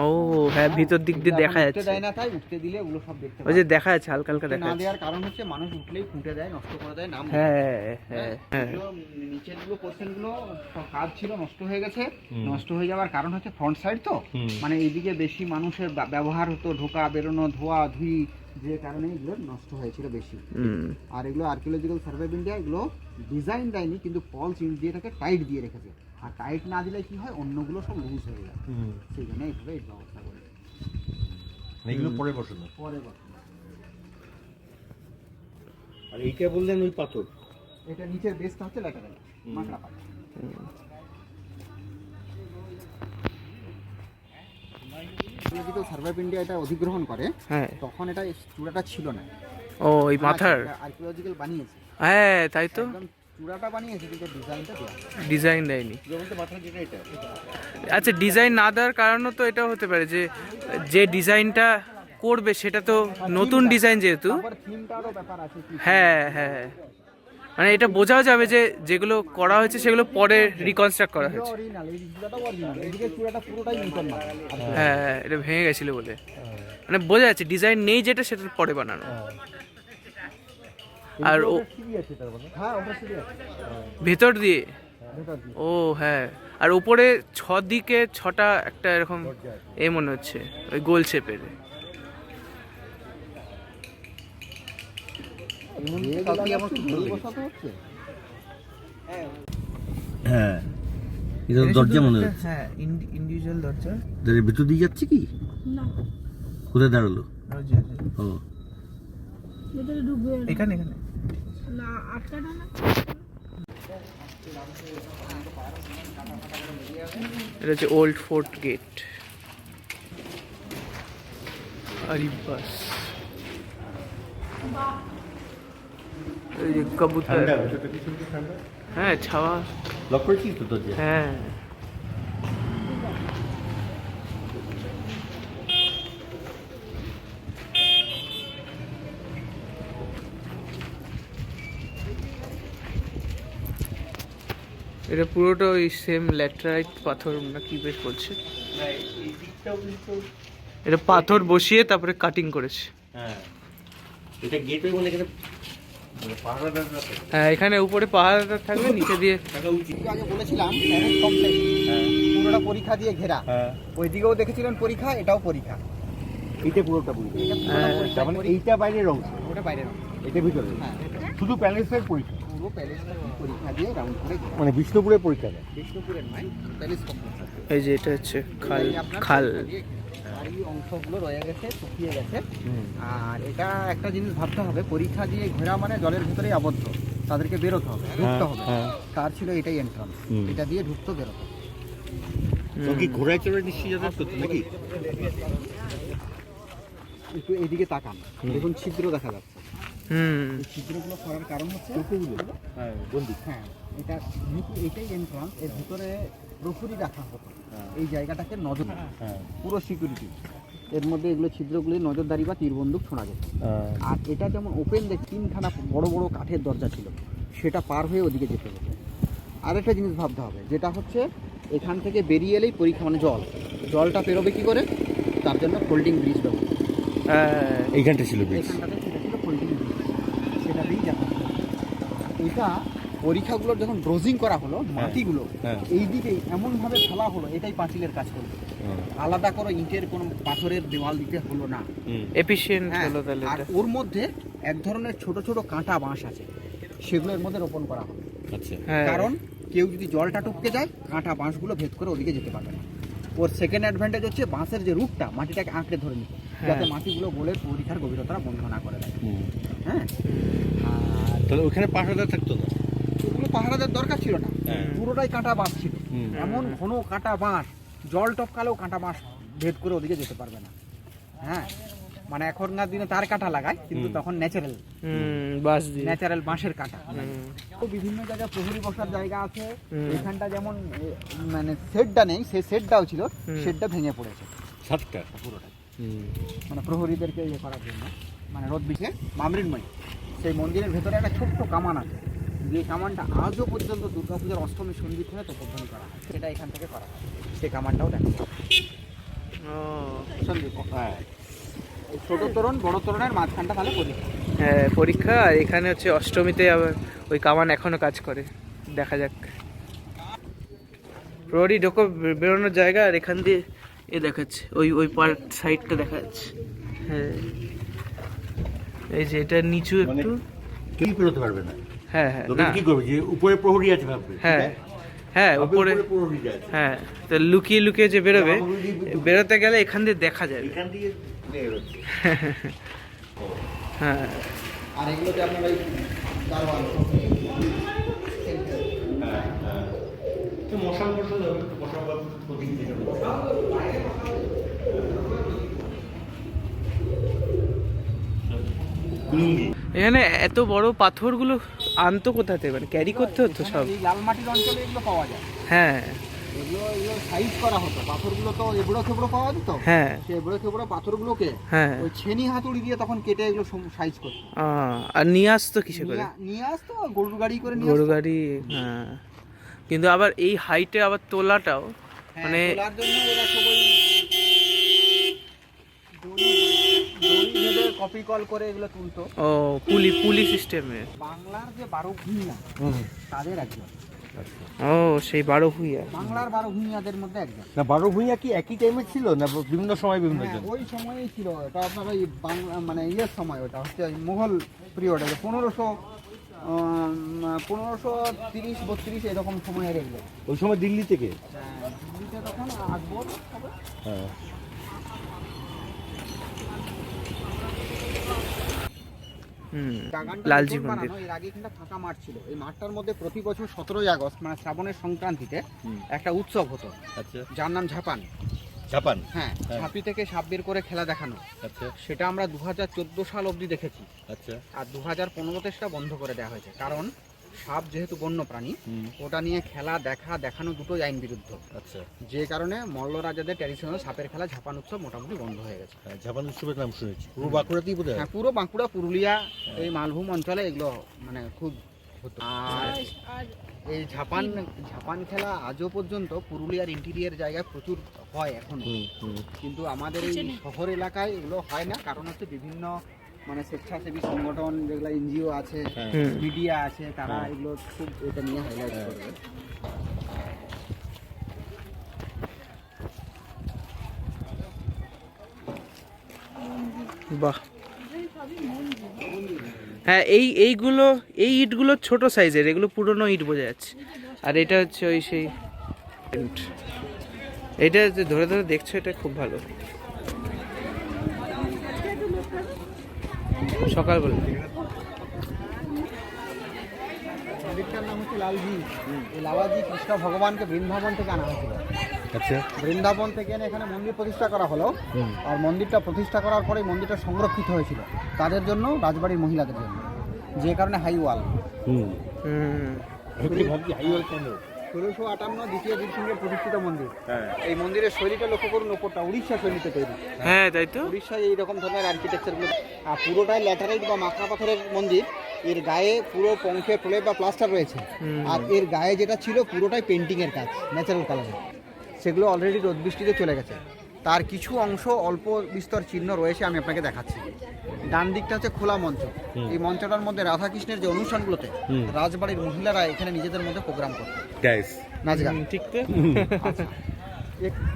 ও হ্যাঁ, ভিতর দিক দিয়ে দেখা উঠতে যাচ্ছে। দেয় না, তাই উঠতে দিলে ওগুলো সব দেখতে ওই যে পাবে। দেখা যাচ্ছে, হালকা হালকা উঠতে দেখা না যাচ্ছে। দেওয়ার কারণ হচ্ছে মানুষ উঠলেই ফুটে দেয়, নষ্ট করে দেয়, নাম হ্যাঁ হ্যাঁ হ্যাঁ। নিচের গুলো পোর্শন গুলো সব কাজ ছিল, নষ্ট হয়ে গেছে। নষ্ট হয়ে যাওয়ার কারণ হচ্ছে ফ্রন্ট সাইড তো, মানে এইদিকে বেশি মানুষের ব্যবহার হতো, ঢোকা বেরোনো, ধোয়া ধুই, যে কারণে এগুলো নষ্ট হয়েছিল বেশি। হুম। আর এগুলো আর্কিওলজিক্যাল সার্ভে অফ ইন্ডিয়া এগুলো ডিজাইন দেয়নি, কিন্তু পল চিন দিয়ে এটাকে টাইট দিয়ে রেখেছে। আর টাইট না দিলে কি হয়, অন্যগুলো সব লুজ হয়ে যায়, সেই জন্য এইভাবে এই ব্যবস্থা করে এগুলো পরে বসানো। পরে বসানো। আর এইটা বললেন ওই পাথর, এটা নিচের বেসটা হচ্ছে ল্যাটারাল মাকড়া পাতা। আর্কিওলজিক্যাল সার্ভে অফ ইন্ডিয়া এটা অধিগ্রহণ করে, হ্যাঁ। তখন এটা চূড়াটা ছিল না। ও ওই মাথার, আর্কিওলজিক্যাল বানিয়েছে, হ্যাঁ তাই তো, একদম চূড়াটা বানিয়েছে, কিন্তু ডিজাইনটা দেওয়া হয়নি। ডিজাইন দেয়নি। যেমন মাথার যেটা এটা আচ্ছা, ডিজাইন না দেওয়ার কারণও তো এটাও হতে পারে যে যে ডিজাইনটা করবে সেটা তো নতুন ডিজাইন যেহেতু। তারপর থিমটারও ব্যাপার আছে কি, হ্যাঁ হ্যাঁ, মানে এটা বোঝাও যাবে যে যেগুলো করা হয়েছে সেগুলো পরে রিকনস্ট্রাক্ট করা হয়েছে। অরিজিনাল, এই চূড়াটাও অরিজিনাল, এদিকে চূড়াটা পুরোটাই নতুন না। হ্যাঁ, এটা ভেঙে গেছিল বলে মানে বোঝা যাচ্ছে ডিজাইন নেই, যেটা সেটা পরে বানানো। আর ও হ্যাঁ ওটা সিঁড়ি আছে ভেতর দিয়ে, ভেতর দিয়ে। ও হ্যাঁ, আর উপরে দিকে 6টা একটা এরকম এ মনে হচ্ছে ওই গোল শেপের। কাউকে আমার কি ধরে বসাতে হচ্ছে? হ্যাঁ, এটা তো দরজা মনে হচ্ছে। হ্যাঁ, ইন্ডিভিজুয়াল দরজা। এর ভিতর দিয়ে যাচ্ছে কি? না কোথায় দাঁড়ালো? ও, ভেতরে ঢুকবে এখানে না, আটকাটা না। এটা হচ্ছে ওল্ড ফোর্ট গেট। আরে বাস, এই যে কবুতর। ঠান্ডা, ভিতরটা কি সুন্দর ঠান্ডা। হ্যাঁ, ছাওয়া। লক করেছিস তো দরজা? হ্যাঁ, এটা পুরোটা ওই সেম ল্যাটেরাইট পাথর না কি বেশ বলছে। এই দিকটাও কিন্তু, এটা পাথর বসিয়ে তারপরে কাটিং করেছে। হ্যাঁ, এটা গেটওয়ে বলে এখানে মানে পাহাড়াটা হ্যাঁ, এখানে উপরে পাহাড়টা থাকবে, নিচে দিয়ে থাকা উচিত। একটু আগে বলেছিলাম প্যারেড কমপ্লেক্স পুরোটা পরীক্ষা দিয়ে ঘেরা। হ্যাঁ, ওইদিকেও দেখেছিলেন পরীক্ষা, এটাও পরীক্ষা। এইটা পুরোটা পরীক্ষা। এটা পুরোটা পরীক্ষা, তার মানে এইটা বাইরের অংশ, ওটা বাইরের অংশ। এটা ভিতরে। হ্যাঁ, শুধু প্যালেসের পরীক্ষা, পুরো প্যালেসটা পরীক্ষা দিয়ে রাউন্ড করে ঘেরা। মানে বিষ্ণুপুরের পরীক্ষা না। বিষ্ণুপুরের নয়, প্যালেস কমপ্লেক্স। এই যে এটা হচ্ছে খাল। আর এই অংশগুলো রয়ে গেছে, শুকিয়ে গেছে। আর এটা একটা জিনিস ভাবতে হবে, পরীক্ষা দিয়ে ঘেরা মানে জলের ভিতরেই আবদ্ধ, তাদেরকে বেরোতে হবে, ঢুকতে হবে। হ্যাঁ। তার ছিল এটাই এন্ট্রান্স, হুম। এটা দিয়ে ঢুকতে বেরোতে। তো কি ঘোড়ায় চড়ে নিশ্চয়ই যাতায়াত করতো নাকি? একটু এইদিকে তাকান, দেখুন ছিদ্র দেখা যাচ্ছে। হুম, এই ছিদ্রগুলো করার কারণ হচ্ছে হ্যাঁ, বন্দুক। হ্যাঁ, এটা যেহেতু এটাই এন্ট্রান্স, এর ভিতরে প্রহরী রাখা হতো। এই জায়গাটাকে নজর, হ্যাঁ, পুরো সিকিউরিটি, এর মধ্যে এগুলো ছিদ্রগুলি নজরদারি বা তীর বন্দুক শোনা যেত। আর এটা যেমন ওপেন দেখ, তিনখানা বড় বড় কাঠের দরজা ছিল, সেটা পার হয়ে ওদিকে যেতে হতো। আরেকটা জিনিস ভাবতে হবে, যেটা হচ্ছে এখান থেকে বেরিয়ে এলেই পরীক্ষা মানে জলটা পেরোবে কি করে, তার জন্য ফোল্ডিং ব্রিজ ব্যবহার। এইখানটা ছিল ব্রিজ। এখানটাতে সেটা ছিল ফোল্ডিং ব্রিজ, সেটা দিয়েই যাতায়াত করতো। এটা পরীক্ষাগুলোর যখন ড্রোজিং করা হলো, মাটিগুলো হ্যাঁ। এই দিকে এমনভাবে ফেলা হলো, এটাই পাঁচিলের কাজ করবে। আলাদা করে ইটের কোনো পাথরের দেওয়াল দিতে হলো না। এফিশিয়েন্ট হ্যাঁ, হলো তাহলে আর এটা। ওর মধ্যে এক ধরনের ছোট ছোট কাঁটা বাঁশ আছে, সেগুলো এর মধ্যে রোপণ করা হবে। আচ্ছা, হ্যাঁ, কারণ কেউ যদি জলটা টপকে যায়, কাঁটা বাঁশগুলো ভেদ করে ওদিকে যেতে পারবে না। ওর সেকেন্ড অ্যাডভান্টেজ হচ্ছে বাঁশের যে রুটটা মাটিটাকে আঁকড়ে ধরে নিতে, যাতে মাটিগুলো গোলের পরীক্ষার গভীরতা বন্ধ না করে দেয়। হ্যাঁ, আর তাহলে ওখানে পাহাড়া থাকতো না। ওগুলো পাহারাদের দরকার ছিল না, হ্যাঁ। পুরোটাই কাঁটা বাঁশ ছিল। হুম। এমন ঘন কাঁটা বাঁশ, জল টপকালেও কাঁটা বাঁশ ভেদ করে ওদিকে যেতে পারবে না। হ্যাঁ, মানে এখনকার দিনে তার কাঁটা লাগায়, কিন্তু তখন ন্যাচারাল বাস দিয়ে। বাঁশের কাঁটা। তো বিভিন্ন জায়গায় প্রহরী বসার জায়গা আছে। এখানটা যেমন মানে শেডটা নেই, সেই শেডটাও ছিল, শেডটা ভেঙে পড়েছে সাতটা পুরোটা, মানে প্রহরীদেরকে ইয়ে করার জন্য, মানে রোদ বিছে মামরিনময়। সেই মন্দিরের ভেতরে একটা ছোট্ট কামান আছে, যে কামানটা আজও পর্যন্ত দুর্গাপূজার অষ্টমী সঙ্গীত হয়ে তপধ্বনি করা হয়, সেটা এখান থেকে করা হয়। সেই কামানটাও দেখা যায় সন্দীপ। হ্যাঁ, এই ছোট তোরণ বড় তোরণের মাঝখানটা তাহলে পরীক্ষা। হ্যাঁ, পরীক্ষা। আর এখানে হচ্ছে অষ্টমীতে আবার ওই কামান এখনো কাজ করে, দেখা যাক। প্রহরী ঢোকো বেরোনোর জায়গা, আর এখান দিয়ে এ দেখাচ্ছে ওই পার্ট সাইডটা দেখা যাচ্ছে। হ্যাঁ, এই যে এটা নিচু মানে একটু। কেউ বেরোতে পারবে না। হ্যাঁ হ্যাঁ, লোকে না, কি করবে, যে উপরে প্রহরী আছে ভাববে। হ্যাঁ হ্যাঁ, উপরে। প্রহরী আছে, হ্যাঁ, তো লুকিয়ে লুকিয়ে যে বেরোবে, বেরোতে গেলে এখান দিয়ে দেখা যাবে। এখান দিয়ে বেরোচ্ছে। হ্যাঁ, আর এগুলোতে আপনার ওই দারোয়ান মশাল বসাল হবে, মশাল প্রতীক থেকে কুলুঙ্গি। এখানে এত বড় পাথরগুলো আনতো কোথা থেকে, মানে ক্যারি করতে হতো সব? এই লাল মাটির অঞ্চলে এগুলো পাওয়া যায়। হ্যাঁ, এগুলো সাইজ করা হতো, পাথরগুলো তো এবড়ো খেবড়ো পাওয়া যেত, হ্যাঁ সেই এবড়ো খেবড়ো পাথরগুলোকে হ্যাঁ। ওই ছেনি হাতুড়ি দিয়ে তখন কেটে এগুলো সাইজ করতো। আর নিয়ে আসতো কিসে করে? নিয়ে আসতো গরুর গাড়ি করে নিয়ে গরু আসতো। গাড়ি, হ্যাঁ। কিন্তু আবার এই হাইটে আবার তোলাটাও হ্যাঁ, মানে তোলার জন্য এরা সবাই দড়ি বেঁধে কপি কল করে এগুলো তুলতো। ও পুলি সিস্টেমে। বাংলার যে 12 ভূঁইয়া তাদের একজন, ও সেই 12 ভূঁইয়া। বাংলার 12 ভূঁইয়াদের মধ্যে একজন। না 12 ভূঁইয়া কি একই টাইমে ছিল না বিভিন্ন সময় বিভিন্ন হ্যাঁ, জন? ওই সময়ই ছিল। এটা আপনার ওই বাংলা মানে ইয়ের সময়, ওটা হচ্ছে ওই মুঘল পিরিয়ডে 1530-32 এরকম সময়ের এগুলো। ওই সময় দিল্লি থেকে? দিল্লিতে তখন আকবর হবে। হ্যাঁ। বাগানটা লালজি নতুন মন্দির। বানানো, এর আগে এখানটা ফাঁকা মাঠ ছিল। এই মাঠটার মধ্যে প্রতি বছর 17ই আগস্ট মানে শ্রাবণের সংক্রান্তিতে একটা উৎসব হতো, আচ্ছা। যার নাম ঝাপান। জাপান? হ্যাঁ, হ্যাঁ। ঝাঁপি থেকে সাপ বের করে খেলা দেখানো। আচ্ছা সেটা আমরা 2014 সাল অবধি দেখেছি, আচ্ছা। আর 2015-তে সেটা বন্ধ করে দেওয়া হয়েছে। কারণ সাপ যেহেতু বন্য প্রাণী, ওটা নিয়ে খেলা দেখানো দুটোই আইন বিরুদ্ধ। আচ্ছা। যে কারণে মল্ল রাজাদের ট্র্যাডিশনাল সাপের খেলা ঝাপান উৎসব মোটামুটি বন্ধ হয়ে গেছে। হ্যাঁ, জাপান উৎসবের নাম শুনেছি, পুরো বাঁকুড়াতেই বোধ হয়। হ্যাঁ, পুরো বাঁকুড়া, পুরুলিয়া, এই মালভূম অঞ্চলে এগুলো মানে খুব হতো। আর আর এই ঝাপান খেলা আজও পর্যন্ত পুরুলিয়ার ইন্টিরিয়ার জায়গায় প্রচুর হয় এখনো, কিন্তু আমাদের এই শহর এলাকায় এগুলো হয় না। কারণ হচ্ছে বিভিন্ন মানে স্বেচ্ছাসেবী সংগঠন যেগুলো এনজিও আছে, মিডিয়া আছে, তারা এগুলো খুব এটা নিয়ে হাইলাইট করবে। বাহ, হ্যাঁ। এইগুলো এই ইটগুলো ছোট সাইজের, এগুলো পুরনো ইট বোঝা যাচ্ছে। আর এটা হচ্ছে ওই সেই ইট। এটা যে ধরে ধরে দেখছো, এটা খুব ভালো। সকালবেলা মন্দিরটার নাম হচ্ছে লালজি। এই লালাজি কৃষ্ণ ভগবানকে বৃন্দাবন থেকে আনা হয়েছিল। আচ্ছা। বৃন্দাবন থেকে এনে এখানে মন্দির প্রতিষ্ঠা করা হলো। আর মন্দিরটা প্রতিষ্ঠা করার পরে মন্দিরটা সংরক্ষিত হয়েছিল তাদের জন্য, রাজবাড়ির মহিলাদের জন্য, যে কারণে হাই ওয়াল। ভাবছি হাইওয়াল কেন? 1658 দ্বিতীয় বীরসিংহের প্রতিষ্ঠিত মন্দির। হ্যাঁ। এই মন্দিরের শৈলীটা লক্ষ্য করুন, ওপরটা উড়িষ্যা শৈলীতে তৈরি। হ্যাঁ, তাই তো। উড়িষ্যায় এইরকম ধরনের আর্কিটেকচারগুলো। আর পুরোটাই ল্যাটারাইট বা মাখা পাথরের মন্দির। এর গায়ে পুরো পঙ্খে প্রলেপ বা প্লাস্টার রয়েছে। আর এর গায়ে যেটা ছিল পুরোটাই পেন্টিংয়ের কাজ, ন্যাচারাল কালারের। সেগুলো অলরেডি রোদ বৃষ্টিতে চলে গেছে। তার কিছু অংশ অল্প বিস্তর চিহ্ন রয়েছে, আমি আপনাকে দেখাচ্ছি। ডান দিকটা হচ্ছে খোলা মঞ্চ। এই মঞ্চটার মধ্যে রাধাকৃষ্ণের যে অনুষ্ঠানগুলোতে রাজবাড়ির মহিলারা এখানে নিজেদের মধ্যে প্রোগ্রাম করত, গাইস নাচ গান। ঠিক তো। আচ্ছা,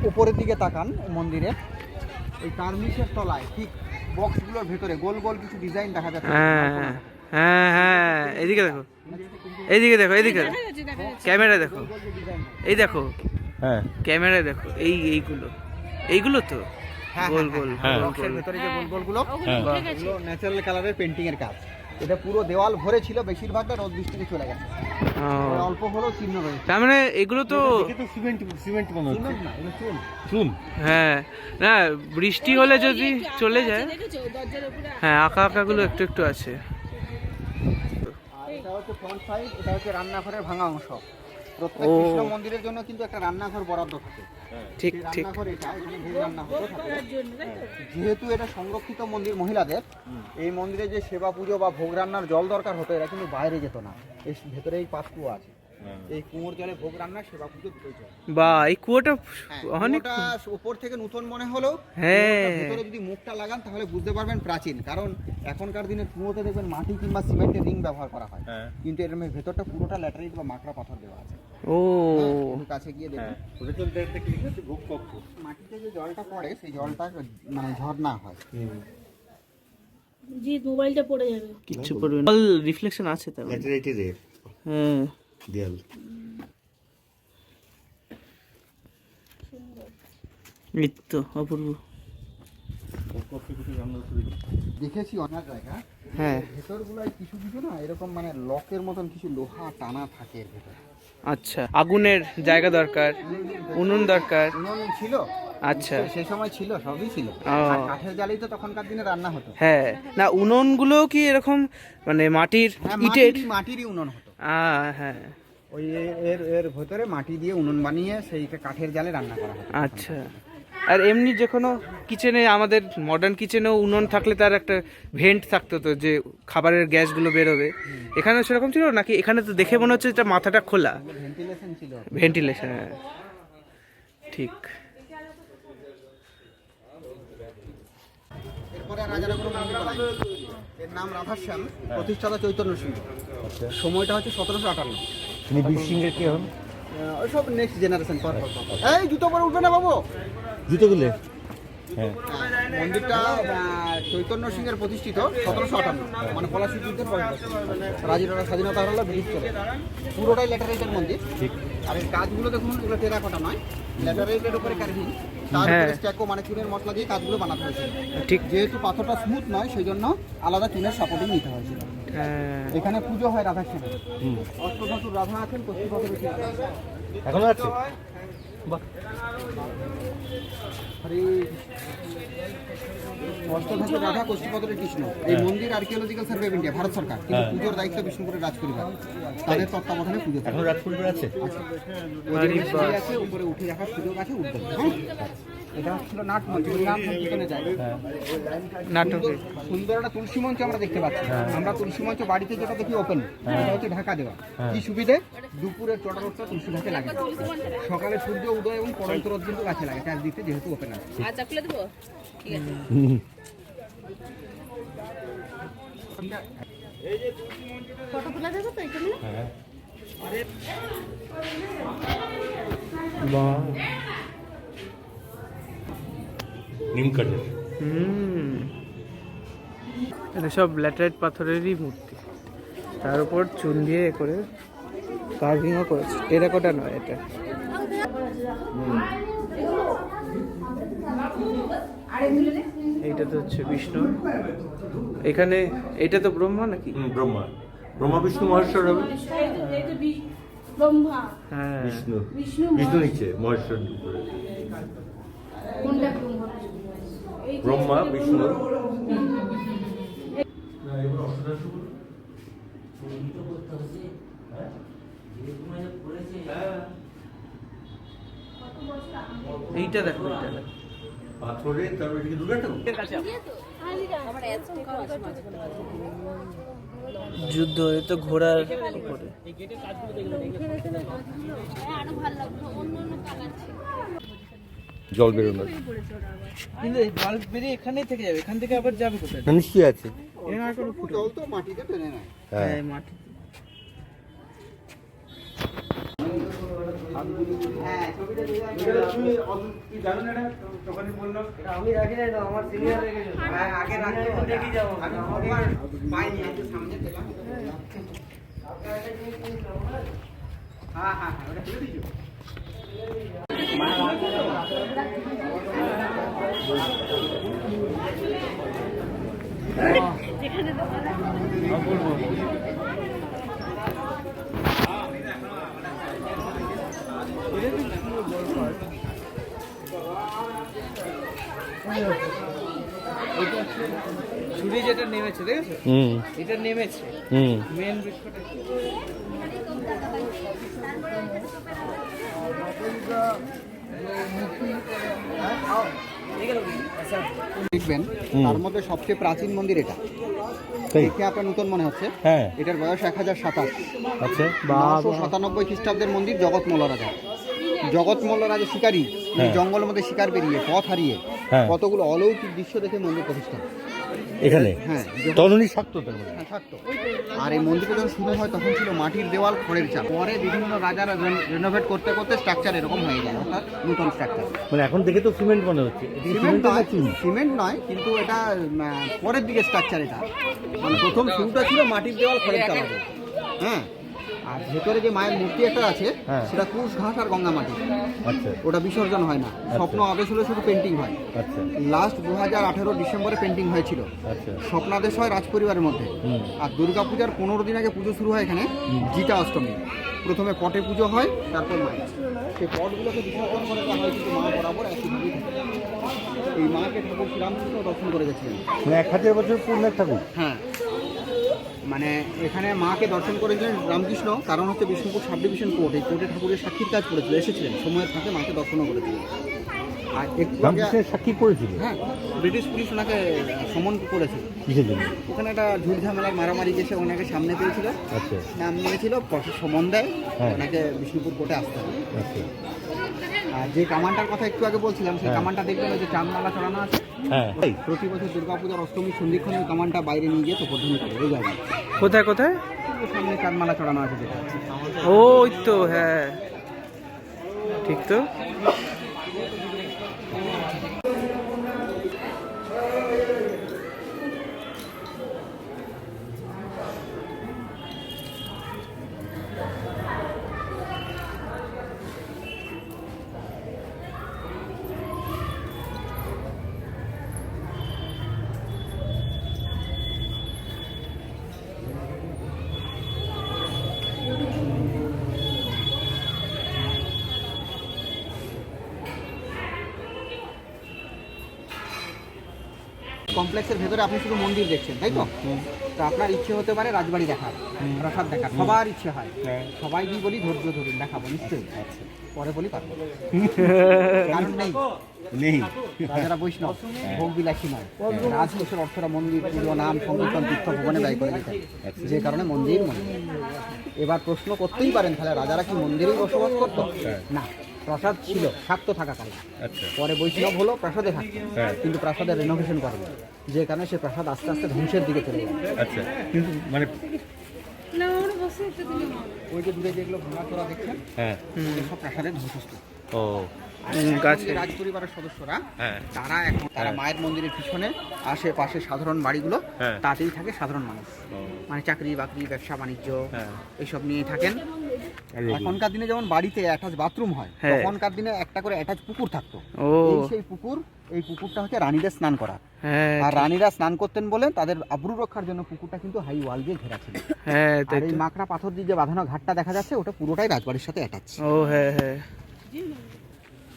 উপরের দিকে তাকান মন্দিরে, এই কার্নিশের তলায় ঠিক বক্সগুলোর ভেতরে গোল গোল কিছু ডিজাইন দেখা যাচ্ছে। হ্যাঁ হ্যাঁ হ্যাঁ, এদিকে দেখো, এইদিকে দেখো, এইদিকে ক্যামেরা দেখো, এই দেখো, হ্যাঁ ক্যামেরায় দেখো, এইগুলো তো গোল গোল হ্যাঁ। বক্সের ভেতরে যে গোল গোলগুলো, হ্যাঁ। এগুলো ন্যাচারাল কালারের পেন্টিং এর কাজ। এটা পুরো দেওয়াল ভরে ছিল, বেশিরভাগটা রোদ বৃষ্টিতে চলে গেছে। অল্প হলেও চিহ্ন রয়েছে। তার মানে এগুলো তো, দেখে তো সিমেন্ট মনে হচ্ছে। সিমেন্ট না, এটা চুন। চুন? হ্যাঁ, না বৃষ্টি হলে যদি চলে যায়, দেখেছো দরজার উপরে হ্যাঁ আঁকা গুলো একটু একটু আছে। আর এটা হচ্ছে ফ্রন্ট সাইড, এটা হচ্ছে রান্নাঘরের ভাঙা অংশ। প্রত্যেক ও। কৃষ্ণ মন্দিরের জন্য কিন্তু একটা রান্নাঘর বরাদ্দ থাকে। ঠিক সেই ঠিক। রান্নাঘর এটা, এখানে ভোগ রান্না হতো থাকে। করার জন্য, তাই তো? যেহেতু এটা সংরক্ষিত মন্দির মহিলাদের, এই মন্দিরে যে সেবা পুজো বা ভোগ রান্নার জল দরকার হতো, এরা কিন্তু বাইরে যেত না। এই ভেতরে এই পাঁচ কুয়ো আছে, এই কুয়োর জলে ভোগ রান্না, সেবা পুজো দুটোই চলে। বা এই কুয়োটা হ্যাঁ, অনেক, কুয়োটা উপর থেকে নূতন মনে হলেও হ্যাঁ। কুয়োটার ভেতরে যদি মুখটা লাগান তাহলে বুঝতে পারবেন প্রাচীন। কারণ এখনকার দিনে কুয়োতে দেখবেন মাটি কিংবা সিমেন্টের রিং ব্যবহার করা হয়, হ্যাঁ। কিন্তু এর ভেতরটা পুরোটা ল্যাটারাইট বা মাকড়া পাথর দেওয়া আছে। ও একটু কাছে গিয়ে দেখুন, ওটা তো দেখতে লিখে আছে ভোগ কক্ষ। মাটিতে যে জলটা পড়ে সেই জলটা মানে ঝর্ণা হয়। জি মোবাইলটা পড়ে যাবে। কিচ্ছু করবে না, রিফ্লেকশন আছে তার মধ্যে। ল্যাটারাইটের হ্যাঁ, দেয়াল। এই তো অপূর্ব। দেখেছি অনেক জায়গা, হ্যাঁ ভেতরগুলোয় কিছু কিছু না এরকম মানে লকের মতন কিছু লোহা টানা থাকে এর ভেতরে। আচ্ছা, আগুনের জায়গা দরকার, উনুন দরকার। উনুন ছিল, আচ্ছা, সেই সময় ছিল, সবই ছিল। ও। আর কাঠের জালেই তো তখনকার দিনে রান্না হতো। হ্যাঁ। না উনুনগুলো কি এরকম মানে মাটির হ্যাঁ, ইটের? মাটিরই উনুন হতো। হ্যাঁ, ওই এর এর ভেতরে মাটি দিয়ে উনুন বানিয়ে সেইটা কাঠের জালে রান্না করা হয়। আচ্ছা, আর এমনি যে কোনো কিচেনে, আমাদের মডার্ন কিচেনেও উনুন থাকলে তার একটা ভেন্ট থাকতো তো, যে খাবারের গ্যাসগুলো বেরোবে, এখানে সেরকম ছিল নাকি? এখানে তো দেখে মনে হচ্ছে এটা মাথাটা খোলা, ভেন্টিলেশন ছিল। ভেন্টিলেশন, হ্যাঁ ঠিক। এরপরে রাজারা কোনো মন্দির বানায়। এর নাম রাধাশ্যাম, প্রতিষ্ঠাতা চৈতন্য সিংহ। সময়টা হচ্ছে 1758। তিনি বীর সিংহের কে হন? ওইসব নেক্সট জেনারেশন পর পর পর। এই জুতো পরে উঠবে না বাবু। জুতোগুলো? হ্যাঁ। মন্দিরটা চৈতন্য সিংহের প্রতিষ্ঠিত 1758, মানে পলাশী যুদ্ধের পরে। রাজারা স্বাধীনতা হলো ব্রিটিশ চলে, পুরোটাই ল্যাটারাইটের মন্দির। ঠিক। আর এই কাজগুলো দেখুন, এগুলো টেরাকোটা নয়, ল্যাটারাইটের উপরে কার্ভিং, তার হ্যাঁ। উপরে স্ট্যাকো মানে চুনের মশলা দিয়ে কাজগুলো বানাতে হয়েছিল। ঠিক। যেহেতু পাথরটা স্মুথ নয়, সেই জন্য আলাদা চুনের সাপোর্টিং নিতে হয়েছিল। হ্যাঁ, এখানে পুজো হয় রাধাকৃষ্ণের। হুম। অষ্টধাতুর রাধা আছেন, কষ্টি পাথরের কৃষ্ণ। এখনো আছে? বাহ। হরে অষ্টধাতুর রাধা, কষ্টি পাথরের কৃষ্ণ। এই মন্দির archaeological survey of India, Bharat সরকার, কিন্তু পুজোর দায়িত্ব বিষ্ণুপুরের রাজ পরিবার, তাদের তত্ত্বাবধানে পুজো থাকে। এখনো রাজপরিবার আছে? ওদিকে সিঁড়ি আছে, উপরে উঠে রাখার সুযোগ আছে, উঠবে। হ্যাঁ, এটা ছিল নাট মন্দির, নাম সংকীর্তনের জায়গা। নাটকে সুন্দর একটা তুলসী মঞ্চ আমরা দেখতে পাচ্ছি। আমরা তুলসী মঞ্চ বাড়িতে যেটা দেখি ওপেন, এটা হচ্ছে ঢাকা দেওয়া। কি সুবিধে, দুপুরের চটা রোদটা তুলসী গাছে লাগে, সকালে সূর্য উদয় এবং পড়ন্ত রোদ কিন্তু গাছে লাগে, চারদিকে যেহেতু ওপেন আছে। আচ্ছা খুলে দেবো, ঠিক আছে। হুম। ফটো তুলে দেবো তো এখানে। হ্যাঁ। বাহ, নিম কাঠের। এটা সব ল্যাটারাইট পাথরেরই মূর্তি, তার উপর চুন দিয়ে এ করে কার্ভিংও করেছে, টেরাকোটা নয় এটা। এইটা তো হচ্ছে বিষ্ণু, এখানে এটা তো ব্রহ্মা নাকি? ব্রহ্মা। ব্রহ্মা বিষ্ণু মহেশ্বর হবে? এই যে ব্রহ্মা, হ্যাঁ, বিষ্ণু। বিষ্ণু, বিষ্ণু নিচে, মহেশ্বর উপরে। কোনটা ব্রহ্মা? এই যে ব্রহ্মা, বিষ্ণু। এইটা দেখো, এইটা দেখো। পাথরে, তারপরে এদিকে দুর্গা ঠাকুর। যুদ্ধ, এ তো ঘোড়ার উপরে। জল বেরোনোর। কিন্তু এই জল বেরিয়ে এখানেই থেকে যাবে, এখান থেকে আবার যাবে কোথায়? না, নিশ্চয়ই আছে। এখানে আর কোনো ফুটো? জল তো মাটিতে টেনে নেয়। হ্যাঁ। হ্যাঁ, মাটি। হ্যাঁ, ছবিটা দিয়ে তুই জানো না, এটা তখনই বললো। আমি রাখি নাই তো, আমার সিনিয়র রেখেছে। আগে রাখতো, দেখি যাবো। আমি ভগবান পাইনি, আমি সামনে পেলাম। হ্যাঁ হ্যাঁ হ্যাঁ, ওটা তুলে দিয়েছো। ঝুড়ি যেটা নেমেছে দেখেছো? হুম। এটা নেমেছে হুম। মেন বৃক্ষটা। দেখবেন তার মধ্যে সবচেয়ে প্রাচীন মন্দির এটা। তাই? দেখে আপনার নতুন মনে হচ্ছে। হ্যাঁ। এটার বয়স 1027। আচ্ছা। 997 খ্রিস্টাব্দের মন্দির। জগৎ মল্ল রাজা, জগৎ মল্ল রাজা শিকারী, হ্যাঁ। জঙ্গলের মধ্যে শিকার বেরিয়ে পথ হারিয়ে হ্যাঁ। কতগুলো অলৌকিক দৃশ্য দেখে মন্দির প্রতিষ্ঠা। এখানে? হ্যাঁ, তখনই থাকতো তার মানে? হ্যাঁ, থাকতো। আর এই মন্দিরটা যখন শুরু হয় তখন ছিল মাটির দেওয়াল, খড়ের চাল। পরে বিভিন্ন রাজারা রেনোভেট করতে করতে স্ট্রাকচার এরকম হয়ে যায়, অর্থাৎ নতুন স্ট্রাকচার। মানে এখন দেখে তো সিমেন্ট মনে হচ্ছে। সিমেন্ট নয়, কিন্তু এটা পরের দিকে স্ট্রাকচার। এটা মানে প্রথম শুরুটা ছিল মাটির দেওয়াল, খড়ের চাল। হ্যাঁ, আর ভেতরে যে মায়ের মূর্তি একটা আছে, হ্যাঁ। সেটা কুশ ঘাস আর গঙ্গা মাটি। আচ্ছা ওটা বিসর্জন হয় না, স্বপ্ন আদেশ হলে শুধু পেন্টিং হয়। আচ্ছা লাস্ট 2018 ডিসেম্বরে পেন্টিং হয়েছিল। আচ্ছা। স্বপ্নাদেশ হয় রাজপরিবারের মধ্যে। হুম। আর দুর্গাপূজার 15 দিন আগে পুজো শুরু হয় এখানে, জিতা অষ্টমী। প্রথমে পটে পুজো হয়, তারপর মায়ের। সেই পটগুলোকে বিসর্জন করে দেওয়া হয়, কিন্তু মা বরাবর একইভাবেই থাকে। এই মাকে ঠাকুর শ্রীরামকৃষ্ণ দর্শন করে গেছিলেন। মানে 1000 বছর পূর্ণ ঠাকুর। হ্যাঁ, মানে এখানে মাকে দর্শন করেছিলেন রামকৃষ্ণ, কারণ হচ্ছে বিষ্ণুপুর সাব ডিভিশন কোর্ট, এই কোর্টে ঠাকুরের সাক্ষীর কাজ করেছিল, এসেছিলেন সময়ের ফাঁকে মাকে দর্শনও করেছিলেন। আর একটু আগে রামকৃষ্ণের সাক্ষী করেছিল? হ্যাঁ, ব্রিটিশ পুলিশ ওনাকে সমন করেছিল। কিসের জন্য? ওখানে একটা ঝুল ঝামেলার মারামারি গেছে, ওনাকে সামনে পেয়েছিল, আচ্ছা নাম নিয়েছিল, প্রসেস সমন দেয়, হ্যাঁ। ওনাকে বিষ্ণুপুর কোর্টে আসতে হবে। আচ্ছা আর যে কামানটার কথা একটু আগে বলছিলাম, সেই হ্যাঁ। কামানটা দেখবেন ওই যে চাঁদমালা চড়ানো আছে, হ্যাঁ প্রতি বছর দুর্গাপূজার অষ্টমীর সন্ধিক্ষণে ওই কামানটা বাইরে নিয়ে গিয়ে তোপধ্বনি করে ওই জায়গায়। কোথায় কোথায়? ওই সামনে চাঁদমালা চড়ানো আছে যেটা। ও ওই তো, হ্যাঁ ঠিক তো। কমপ্লেক্সের ভেতরে আপনি শুধু মন্দির দেখছেন, তাই তো? তো আপনার ইচ্ছে হতে পারে রাজবাড়ি দেখার, প্রাসাদ দেখার, সবার ইচ্ছে হয়। সবাই কি বলি ধৈর্য ধরুন, দেখাবো নিশ্চয়ই, পরে বলি পারবো। কারণ নেই, রাজারা বৈষ্ণব, ভোগ বিলাসী নয়। রাজকোষের অর্থরা মন্দির, পুজো, নাম, সংকীর্তন, তীর্থ ভবনে ব্যয় করে দিতেন, যে কারণে মন্দির মন্দির। এবার প্রশ্ন করতেই পারেন, তাহলে রাজারা কি মন্দিরেই বসবাস করতো? না, প্রাসাদ ছিল থাকতো থাকাকালীন, পরে বৈষ্ণব হলো, প্রাসাদে থাকতো, কিন্তু প্রাসাদের রেনোভেশন করেনি, যে কারণে সে প্রাসাদ আস্তে আস্তে ধ্বংসের দিকে চলে গেল। আচ্ছা কিন্তু মানে না আমরা বসে একটা দিন ওই যে দূরে যেগুলো ভাঙাচোরা দেখছেন, হ্যাঁ সব প্রাসাদের ধ্বংসস্তূপ। ও গাছে রাজ পরিবারের সদস্যরা হ্যাঁ তারা মায়ের মন্দিরের পিছনে আশেপাশে সাধারণ বাড়িগুলো, হ্যাঁ। তাতেই থাকে সাধারণ মানুষ, ও, মানে চাকরি বাকরি, ব্যবসা বাণিজ্য, হ্যাঁ। এইসব নিয়ে থাকেন। আর লোক- এখনকার দিনে যেমন বাড়িতে অ্যাটাচ বাথরুম হয়, হ্যাঁ। তখনকার দিনে একটা করে অ্যাটাচ পুকুর থাকতো। ও এই সেই পুকুর, এই পুকুরটা হচ্ছে রানীদের স্নান করা। হ্যাঁ আর রানীরা স্নান করতেন বলে তাদের আবরু রক্ষার জন্য পুকুরটা কিন্তু হাই ওয়াল দিয়ে ঘেরা ছিল। হ্যাঁ আর তাই এই তো। মাকড়া পাথর দিয়ে যে বাঁধানো ঘাটটা দেখা যাচ্ছে, ওটা পুরোটাই রাজবাড়ির সাথে অ্যাটাচ। ও হ্যাঁ হ্যাঁ,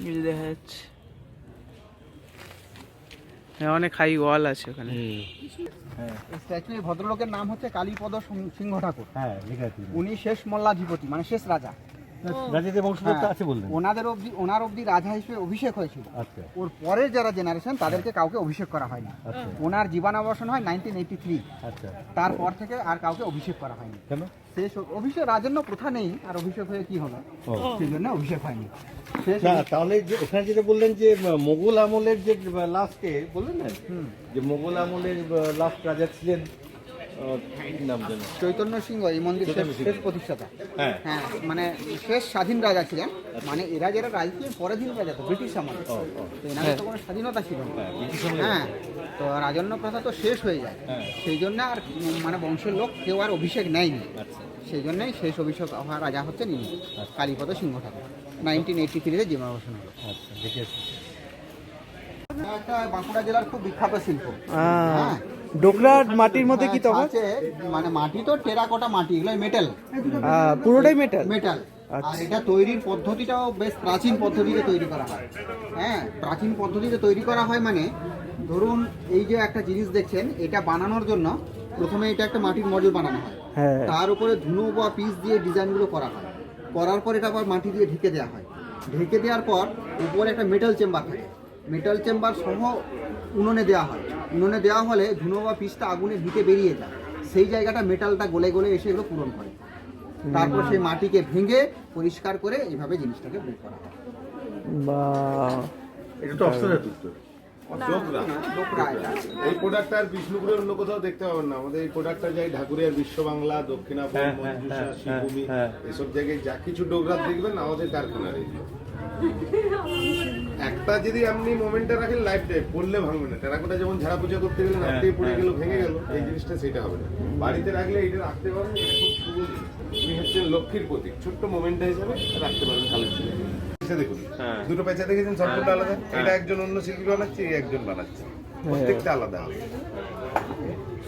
এই দেখা যাচ্ছে। হ্যাঁ, অনেক হাই ওয়াল আছে ওখানে। হুম, স্ট্যাচু ভদ্রলোকের নাম হচ্ছে কালীপদ সিংহ ঠাকুর। হ্যাঁ লেখা আছে উনি শেষ মল্লাধিপতি, মানে শেষ রাজা। রাজাদের বংশধর তো আছে বললেন। ওনার অবধি রাজা হিসেবে অভিষেক হয়েছিল। আচ্ছা ওর পরের যারা জেনারেশন, তাদেরকে কাউকে অভিষেক করা হয়নি। আচ্ছা ওনার জীবনাবসান হয় 1983। আচ্ছা তারপর থেকে আর কাউকে অভিষেক করা হয়নি। কেন? শেষ অভিষেক, রাজন্য প্রথা নেই, আর অভিষেক হয়ে কি হবে, ও সেই জন্য অভিষেক হয়নি। শেষ না, তাহলে যে ওখানে যেটা বললেন যে মোগল আমলের যে লাস্টে বললেন না, যে মোগল আমলের লাস্ট রাজা ছিলেন, কি নাম জানো? চৈতন্য সিংহ এই মন্দির চৈতন্য সিংহ। শেষ প্রতিষ্ঠাতা। হ্যাঁ হ্যাঁ, মানে শেষ স্বাধীন রাজা ছিলেন। মানে এরা যারা রাজ ছিলেন পরাধীন রাজা, তো ব্রিটিশ আমলে, ও, ও, তো এনাদের তো কোনো স্বাধীনতা ছিল না। হ্যাঁ, ব্রিটিশ আমলে। হ্যাঁ, তো রাজন্য প্রথা তো শেষ হয়ে যায়, হ্যাঁ। সেই জন্য আর মানে বংশের লোক কেউ আর অভিষেক নেয়নি। আচ্ছা সেই জন্যই শেষ অভিষেক হওয়া রাজা হচ্ছেন ইনি, কালীপদ সিংহ ঠাকুর। 1983-তে জীবনাবসান হলো। আচ্ছা দেখে আসি। একটা বাঁকুড়া জেলার খুব বিখ্যাত শিল্প। হ্যাঁ, ডোকরা মাটির মধ্যে কি তফাৎ? আছে, মানে মাটি তো টেরাকোটা মাটি, এগুলো মেটাল, পুরোটাই মেটাল। মেটাল। আর এটা তৈরির পদ্ধতিটাও বেশ প্রাচীন পদ্ধতিতে তৈরি করা হয়। হ্যাঁ, প্রাচীন পদ্ধতিতে তৈরি করা হয়, মানে ধরুন এই যে একটা জিনিস দেখছেন, এটা বানানোর জন্য প্রথমে এটা একটা মাটির মডেল বানানো হয়, হ্যাঁ তার উপরে ধুনো বা পিস দিয়ে ডিজাইনগুলো করা হয়, করার পর এটা আবার মাটি দিয়ে ঢেকে দেওয়া হয়, ঢেকে দেওয়ার পর উপরে একটা মেটাল চেম্বার থাকে, মেটাল চেম্বার সহ উনুনে দেওয়া হয়। উনুনে দেওয়া হলে ধুনো বা পিসটা আগুনের হিটে বেরিয়ে যায়, সেই জায়গাটা মেটালটা গলে গলে এসে এগুলো পূরণ করে। তারপর সেই মাটিকে ভেঙে পরিষ্কার করে এইভাবে জিনিসটাকে বের করা হয়। বা এটা তো অপশনের উত্তর। ডোকরা। ডোকরা এটা। এই প্রোডাক্টটা আর বিষ্ণুপুরের অন্য কোথাও দেখতে পাবেন না। আমাদের এই প্রোডাক্টটা যাই ঢাকুরিয়ার বিশ্ব বাংলা, দক্ষিণাপুর, হ্যাঁ, মঞ্জুষা, হ্যাঁ, শিবভূমি, হ্যাঁ। এসব জায়গায় যা কিছু ডোকরা দেখবেন আমাদের কারখানার এইগুলো। একটা যদি আপনি মোমেন্টে রাখেন লাইফ টাইম পড়লে ভাঙবে না। টেরাকোটা যেমন ঝাড়া পূজা করতে গেলেন আপনি পড়ে গেল ভেঙে গেল, এই জিনিসটা সেটা হবে না। বাড়িতে রাখলে এটা রাখতে পারবেন, এটা খুব শুভ জিনিস। উনি হচ্ছেন লক্ষ্মীর প্রতীক, ছোট্ট মোমেন্ট হিসাবে রাখতে পারবেন কালেকশনে। দেখুন দুটো পেঁচা দেখেছেন সম্পূর্ণ আলাদা, এটা একজন অন্য শিল্পী বানাচ্ছে, এই একজন বানাচ্ছে, প্রত্যেকটা আলাদা হবে।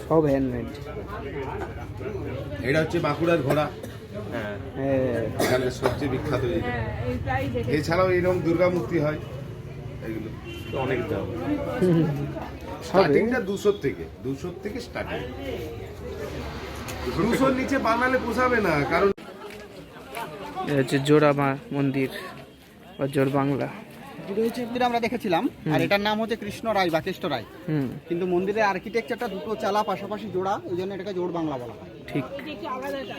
সব হ্যান্ডমেড। এটা হচ্ছে বাঁকুড়ার ঘোড়া, হ্যাঁ এখানে সবচেয়ে বিখ্যাত এই। এই প্রায় দেখে এছাড়াও এইরকম দুর্গা মূর্তি হয়, এগুলো তো অনেক দাম। স্টার্টিংটা 200 থেকে স্টার্টিং। 200 নিচে বানালে পোষাবে না, কারণ এ হচ্ছে জোড়া মা মন্দির বা জোর বাংলা। মন্দির আমরা দেখেছিলাম, আর এটার নাম হচ্ছে কৃষ্ণ রায় বা কেষ্ট রায়। হুম, কিন্তু মন্দিরের আর্কিটেকচারটা দুটো চালা পাশাপাশি জোড়া, এই জন্য এটাকে জোড় বাংলা বলা হয়। ঠিক।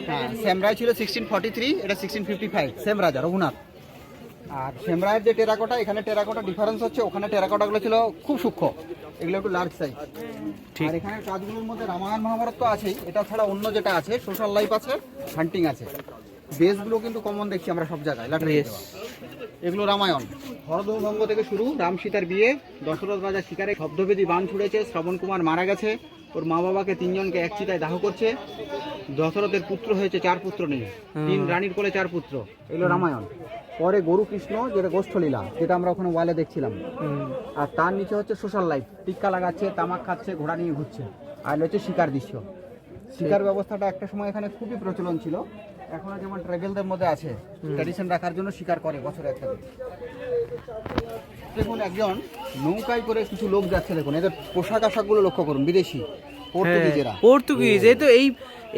হ্যাঁ, সেম রায় ছিল 1643, এটা 1655, সেম রাজা রঘুনাথ। আর সেম রায়ের যে টেরাকোটা, এখানে টেরাকোটা ডিফারেন্স হচ্ছে, ওখানে টেরাকোটাগুলো ছিল খুব সূক্ষ্ম, এগুলো একটু লার্জ সাইজ। ঠিক। আর এখানে কাজগুলোর মধ্যে রামায়ণ মহাভারত তো আছেই, এটা ছাড়া অন্য যেটা আছে সোশ্যাল লাইফ আছে, হান্টিং আছে। বেসগুলো কিন্তু কমন দেখছি আমরা সব জায়গায় লাটারি Yes. দেওয়া। এগুলো রামায়ণ, হরদভঙ্গ থেকে শুরু, রাম সীতার বিয়ে, দশরথ রাজা শিকারে শব্দবেদী বাণ ছুড়েছে, শ্রবণ কুমার মারা গেছে, ওর মা বাবাকে 3 জনকে এক চিতায় দাহ করছে, দশরথের পুত্র হয়েছে 4 পুত্র নেই, 3 রানীর কোলে 4 পুত্র, এগুলো রামায়ণ। পরে গরু কৃষ্ণ, যেটা গোষ্ঠলীলা, যেটা আমরা ওখানে ওয়ালে দেখছিলাম। আর তার নিচে হচ্ছে সোশ্যাল লাইফ, টিক্কা লাগাচ্ছে, তামাক খাচ্ছে, ঘোড়া নিয়ে ঘুরছে। আর হচ্ছে শিকার দৃশ্য। শিকার ব্যবস্থাটা একটা সময় এখানে খুবই প্রচলন ছিল, এখনো যেমন ট্রাইবেলদের মধ্যে আছে, ট্র্যাডিশন রাখার জন্য শিকার করে বছরে একটা দিন। দেখুন একজন নৌকায় করে কিছু লোক যাচ্ছে, দেখুন এদের পোশাক আশাকগুলো লক্ষ্য করুন, বিদেশি পর্তুগিজেরা। পর্তুগিজ, এই তো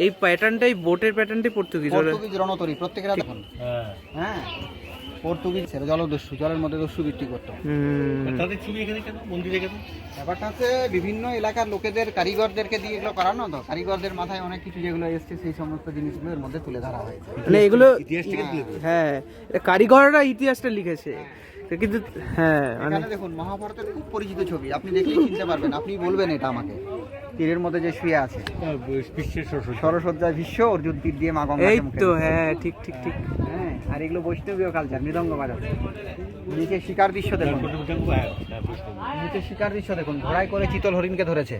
এই প্যাটার্নটাই, বোটের প্যাটার্নটাই পর্তুগিজ। পর্তুগিজ রণতরী প্রত্যেকেরা দেখুন। হ্যাঁ, পর্তুগিজ ছিল জলদস্যু, জলের মধ্যে দস্যু বিক্রি করতো। তাদের ছবি এখানে কেন, মন্দিরে কেন? ব্যাপারটা হচ্ছে বিভিন্ন এলাকার লোকেদের, কারিগরদেরকে দিয়ে এগুলো করানো, তো কারিগরদের মাথায় অনেক কিছু যেগুলো এসছে সেই সমস্ত জিনিসগুলো এর মধ্যে তুলে ধরা হয়। মানে এগুলো ইতিহাস থেকে তুলে ধরে। হ্যাঁ, এটা কারিগররা ইতিহাসটা লিখেছে, তো কিন্তু হ্যাঁ মানে এখানে দেখুন মহাভারতের খুব পরিচিত ছবি, আপনি দেখলেই চিনতে পারবেন, আপনি বলবেন এটা আমাকে। তীরের মধ্যে যে শুয়ে আছে, বিশ্বের সরস্বতী। সরসজ্জায় ভীষ্ম, অর্জুন তীর দিয়ে মা গঙ্গাকে এই মুখে তো দিচ্ছে। হ্যাঁ, ঠিক ঠিক ঠিক। হ্যাঁ, আর এগুলো বৈষ্ণবীয় কালচার, মৃদঙ্গ বাজাচ্ছে। নিচে শিকার দৃশ্য দেখুন, নিচে শিকার দৃশ্য দেখুন, ঘোড়ায় করে চিতল হরিণকে ধরেছে,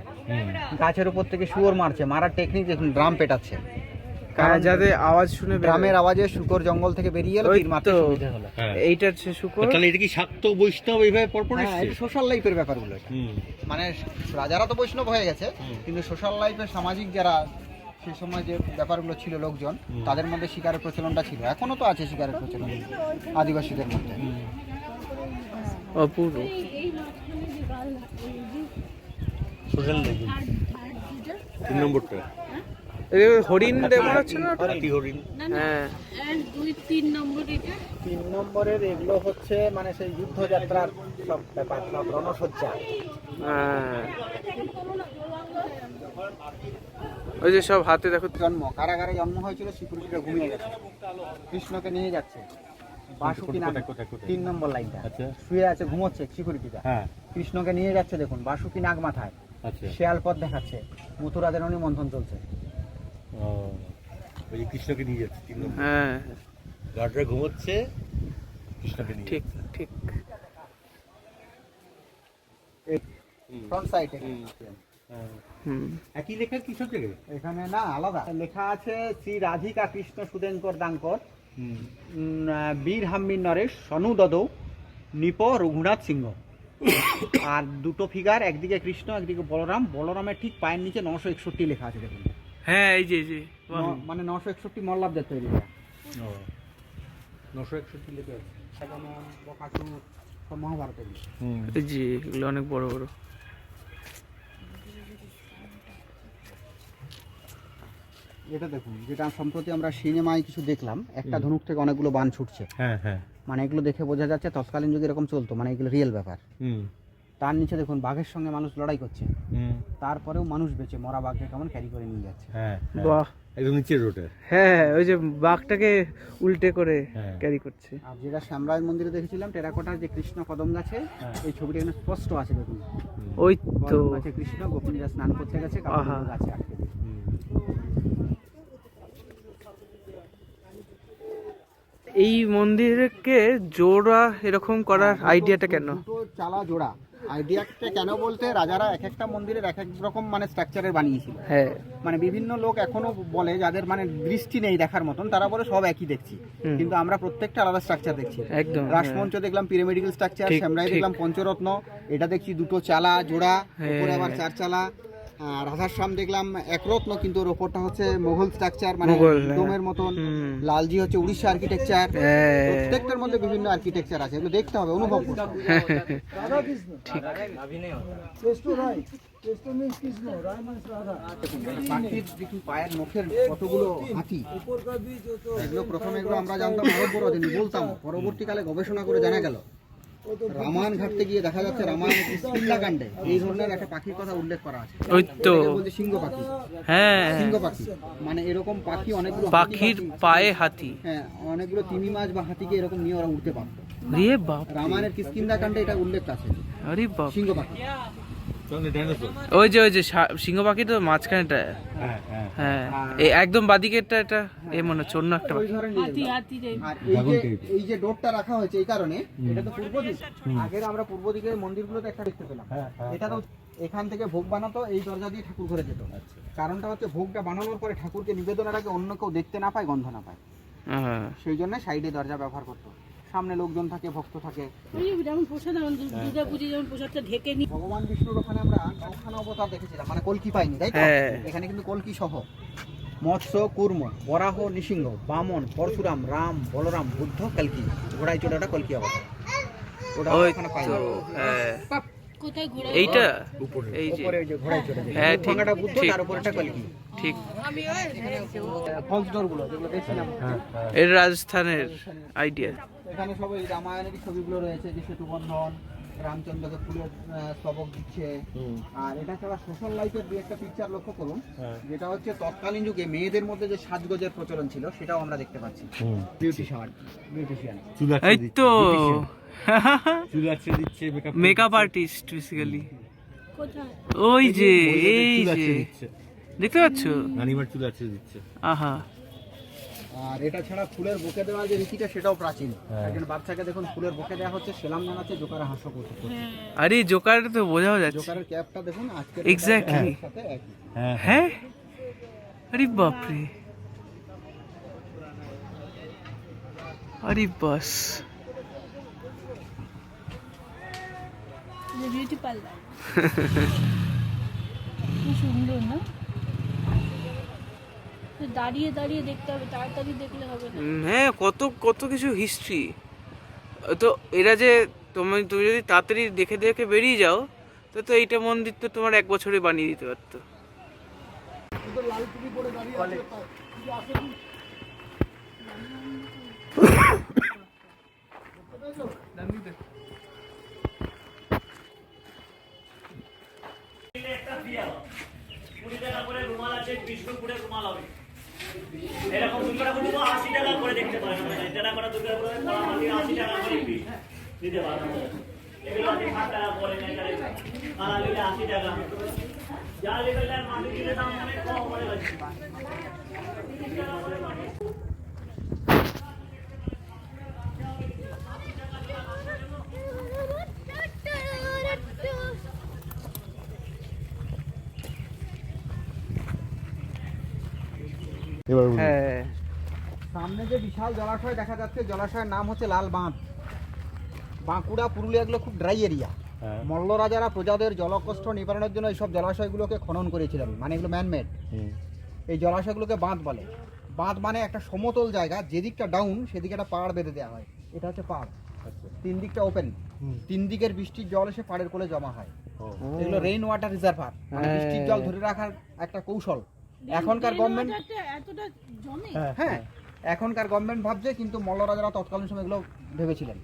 গাছের উপর থেকে শুয়োর মারছে, মারার টেকনিক দেখুন, ড্রাম পেটাচ্ছে। কারণ যাতে আওয়াজ শুনে বেরোয়। গ্রামের আওয়াজে শুকর জঙ্গল থেকে বেরিয়ে এলো, ওই তীর মারতে তো। সুবিধা হলো। এইটা হচ্ছে শুকর। তাহলে এটা কি শাক্ত বৈষ্ণব এইভাবে পরপর হ্যাঁ, এসছে? এটা সোশ্যাল লাইফের ব্যাপারগুলো এটা। মানে রাজারা তো বৈষ্ণব হয়ে গেছে, কিন্তু সোশ্যাল লাইফের সামাজিক যারা সেই সময় যে ব্যাপারগুলো ছিল লোকজন, তাদের মধ্যে শিকারের প্রচলনটা ছিল, এখনো তো আছে শিকারের প্রচলন আদিবাসীদের মধ্যে। অপূর্ব। এই মাঝখানে যে গাল, এই যে সোশ্যাল দেখুন আর যেটা 3 নম্বরটা এই হরিণ দেখতে পাচ্ছ না? হাতি হরিণ। না না, হ্যাঁ, 1 2 3 নম্বর এটা 3 নম্বরের এগুলো হচ্ছে মানে সেই যুদ্ধযাত্রার সব ব্যাপার, সব রণসজ্জা। হ্যাঁ। ওই যে সব হাতে দেখো। জন্ম, কারাগারে জন্ম হয়েছিল, সিকিউরিটিটা ঘুমিয়ে গেছে, কৃষ্ণকে নিয়ে যাচ্ছে বাসুকি নাগ, কোথায়? 3 নম্বর লাইনটা, আচ্ছা। শুয়ে আছে, ঘুমোচ্ছে সিকিউরিটিটা, হ্যাঁ, কৃষ্ণকে নিয়ে যাচ্ছে দেখুন, বাসুকি নাগ মাথায়, আচ্ছা। শেয়াল পথ দেখাচ্ছে, মথুরা দেরণী মন্থন চলছে। ও, ওই যে কৃষ্ণকে নিয়ে যাচ্ছে 3 নম্বর। হ্যাঁ, গার্ডরা ঘুমোচ্ছে, কৃষ্ণকে নিয়ে ঠিক ঠিক। ফ্রন্ট সাইড হুম। একই লেখা কি সব জায়গায়? এখানে না আলাদা লেখা আছে, শ্রী রাধিকা কৃষ্ণ সুদেঙ্কর দাঙ্কর বীর হাম্মির নরেশ সনু দদৌ নিপ রঘুনাথ সিংহ। আর দুটো ফিগার, একদিকে কৃষ্ণ একদিকে বলরাম, বলরামের ঠিক পায়ের নিচে 961 লেখা আছে দেখুন। হ্যাঁ, এই যে বাহ। মানে 961 মল্লাব্দের তৈরি করা। ও, 961 লেখা আছে। সেখানে বকাসুর সব মহাভারতের। এই যে এগুলো অনেক বড় বড়। এটা দেখুন, যেটা সম্প্রতি আমরা সিনেমায় কিছু দেখলাম, একটা ধনুক থেকে অনেকগুলো বাণ ছুটছে, হ্যাঁ হ্যাঁ। মানে এগুলো দেখে বোঝা যাচ্ছে তৎকালীন যুগে এরকম চলতো, মানে এগুলো রিয়েল ব্যাপার। তার নিচে দেখুন বাঘের সঙ্গে মানুষ লড়াই করছে, তারপরেও মানুষ বেঁচে মরা বাঘকে কেমন ক্যারি করে নিয়ে যাচ্ছে। হ্যাঁ, বাহ। একদম নিচের রোডে। হ্যাঁ, ওই যে বাঘটাকে উল্টে করে হ্যাঁ। ক্যারি করছে। আর যেটা শ্যামরায় মন্দিরে দেখেছিলাম টেরাকোটার যে কৃষ্ণ কদম গাছে, এই ছবিটা এখানে স্পষ্ট আছে দেখুন, ওই তো। কদম গাছে কৃষ্ণ, গোপিনীরা স্নান করতে গেছে, আহা। কাপড় গাছে আটকে। এই মন্দিরকে জোড়া এরকম করার আইডিয়াটা কেন? দুটো চালা জোড়া আইডিয়াটা কেন বলতে, রাজারা এক একটা মন্দিরের এক এক রকম মানে স্ট্রাকচারের বানিয়েছিল। হ্যাঁ, মানে বিভিন্ন লোক এখনো বলে, যাদের মানে দৃষ্টি নেই দেখার মতন, তারা বলে সব একই দেখছি, কিন্তু আমরা প্রত্যেকটা আলাদা স্ট্রাকচার দেখছি। একদম। রাসমঞ্চ দেখলাম পিরামিডিক্যাল স্ট্রাকচার, ঠিক, শ্যামরাই ঠিক। দেখলাম পঞ্চরত্ন, এটা দেখছি দুটো চালা জোড়া, হ্যাঁ। উপরে আবার 4 চালা, আর রাধাশ্যাম দেখলাম একরত্ন, কিন্তু ওর ওপরটা হচ্ছে মোগল স্ট্রাকচার, মানে মোগল, হ্যাঁ। ডোমের মতন। লালজি হচ্ছে উড়িষ্যা আর্কিটেকচার। হ্যাঁ। প্রত্যেকটার মধ্যে বিভিন্ন আর্কিটেকচার আছে, এগুলো দেখতে হবে, অনুভব করতে হবে। পাখির দেখি পায়ের নখের কতগুলো হাতি, এগুলো প্রথমে এগুলো আমরা জানতাম আরব বড়দিন বলতাম, পরবর্তীকালে গবেষণা করে জানা গেল রামায়ণ ঘাটতে গিয়ে দেখা যাচ্ছে রামায়ণের কিষ্কিন্ধাকাণ্ডে এই ধরনের একটা পাখির কথা উল্লেখ করা আছে। ওই তো এটাকে বলছে সিংহ পাখি। হ্যাঁ, সিংহ পাখি মানে এরকম পাখি অনেকগুলো পাখির পায়ে হাতি। হ্যাঁ, অনেকগুলো তিমি মাছ বা হাতিকে এরকম নিয়ে ওরা উঠতে পারতো। রে বাপ, রামায়ণের কিষ্কিন্ধাকাণ্ডে এটা উল্লেখ আছে, আরে বাপ। সিংহ পাখি। ওই যে সিংহ পাখি তো মাঝখানেটা। হ্যাঁ, এই একদম বাদিকেরটা, এটা এ মনে হচ্ছে অন্য একটা ওই পাখি। ধরনের হাতি হাতি রে আর এই যে ডোরটা রাখা হয়েছে এই কারণে, এটা তো পূর্ব দিক। আগের আমরা পূর্ব দিকের মন্দিরগুলোতে একটা দেখতে পেলাম, এটা তো এখান থেকে ভোগ বানাতো, এই দরজা দিয়ে ঠাকুর ঘরে যেত। কারণটা হচ্ছে ভোগটা বানানোর পরে ঠাকুরকে নিবেদনের আগে অন্য কেউ দেখতে না পায়, গন্ধ না পায়, হ্যাঁ। সেই জন্য সাইডে দরজা ব্যবহার করতো। সামনে লোকজন থাকে, ভক্ত থাকে। ওই যেমন প্রসাদ যেমন দুর্গা পুজো যেমন প্রসাদটা ঢেকে নি ভগবান বিষ্ণুর ওখানে আমরা নৌখানা অবতার দেখেছিলাম, মানে কলকি পাইনি, তাই তো? হ্যাঁ। এখানে কিন্তু কলকি সহ মৎস্য, কুর্ম, বরাহ, নৃসিংহ, বামন, পরশুরাম, রাম, বলরাম, বুদ্ধ, কলকি, ঘোড়ায় চড়ে ওটা কলকি অবতার। ওটা ওই ওখানে পাই তো, হ্যাঁ। কোথায় ঘোরা এইটা এই যে, উপরে ওই যে ঘোড়ায় চড়ে যায়। হ্যাঁ, ঠিক, ভাঙাটা বুদ্ধ, ঠিক। তার উপরেটা কলকি। ঠিক, ফলস ডোর গুলো যেগুলো দেখছিলাম, এর রাজস্থানের আইডিয়া। এখানে সব এই রামায়ণের ছবিগুলো রয়েছে, যে সেতু বন্ধন, রামচন্দ্রকে ফুলের স্তবক দিচ্ছে। আর এটা ছাড়া সোশ্যাল লাইফের দু একটা পিকচার লক্ষ্য করুন, যেটা হচ্ছে তৎকালীন যুগে মেয়েদের মধ্যে যে সাজগোজের প্রচলন ছিল সেটাও আমরা দেখতে পাচ্ছি। বিউটিশিয়ান এই তো দিচ্ছে মেকআপ আর্টিস্ট বেসিক্যালি। কোথায় ওই যে, এই যে দেখতে পাচ্ছ, রানিমার চুল আছে দিচ্ছে। আহা, আর এটা ছাড়া ফুলের বুকে দেওয়ার যে রীতিটা সেটাও প্রাচীন। একজন বাচ্চাকে দেখুন ফুলের বুকে দেওয়া হচ্ছে, সেলাম জানাচ্ছে, জোকারে হাস্য করছে। আরে জোকার তো বোঝাও যাচ্ছে। জোকারের ক্যাপটা দেখুন আজকে Exactly. সাথে একই। হ্যাঁ, আরে বাপরে, আরে বাস। বিউটি পার্লার কি সুন্দর না, তো দাঁড়িয়ে দাঁড়িয়ে দেখতে হবে, তাড়াতাড়ি দেখলে হবে না। হ্যাঁ, কত কত কিছু হিস্ট্রি। তো এরা যে তুমি যদি তাড়াতাড়ি দেখে দেখে বেরিয়ে যাও, তো এইটা মন্দির তো তোমার 1 বছরে বানিয়ে দিতে পারতো। এরকম দুর্গাপুজো 80 টাকা করে দেখতে পারেন, এটা করা দুর্গাপুজো 80 টাকা করে পিস দিতে পারেন। এগুলো আছে 60 টাকা করে নেয়, কালা নিলে 80 টাকা, যা নিলে মাটি দিলে দাম অনেক কম করে আছে। হ্যাঁ, সামনে যে বিশাল জলাশয় দেখা যাচ্ছে, জলাশয়ের নাম হচ্ছে লাল বাঁধ। বাঁকুড়া, পুরুলিয়া এগুলো খুব ড্রাই এরিয়া। মল্ল রাজারা প্রজাদের জলকষ্ট নিবারণের জন্য এইসব জলাশয়গুলোকে খনন করেছিলেন, মানে এগুলো ম্যানমেড। এই জলাশয়গুলোকে বাঁধ বলে। বাঁধ মানে একটা সমতল জায়গা, যেদিকটা ডাউন সেদিকে একটা পাড় বেঁধে দেওয়া হয়, এটা হচ্ছে পাড়। 3 দিকটা ওপেন, 3 দিকের বৃষ্টির জল এসে পাড়ের কোলে জমা হয়। এগুলো রেইন ওয়াটার রিজার্ভার, মানে বৃষ্টির জল ধরে রাখার একটা কৌশল। এখনকার গভর্নমেন্ট এতটা জমে হ্যাঁ, এখনকার গভর্নমেন্ট ভাবছে, কিন্তু মল্ল রাজারা তৎকালীন সময় এগুলো ভেবেছিলেন।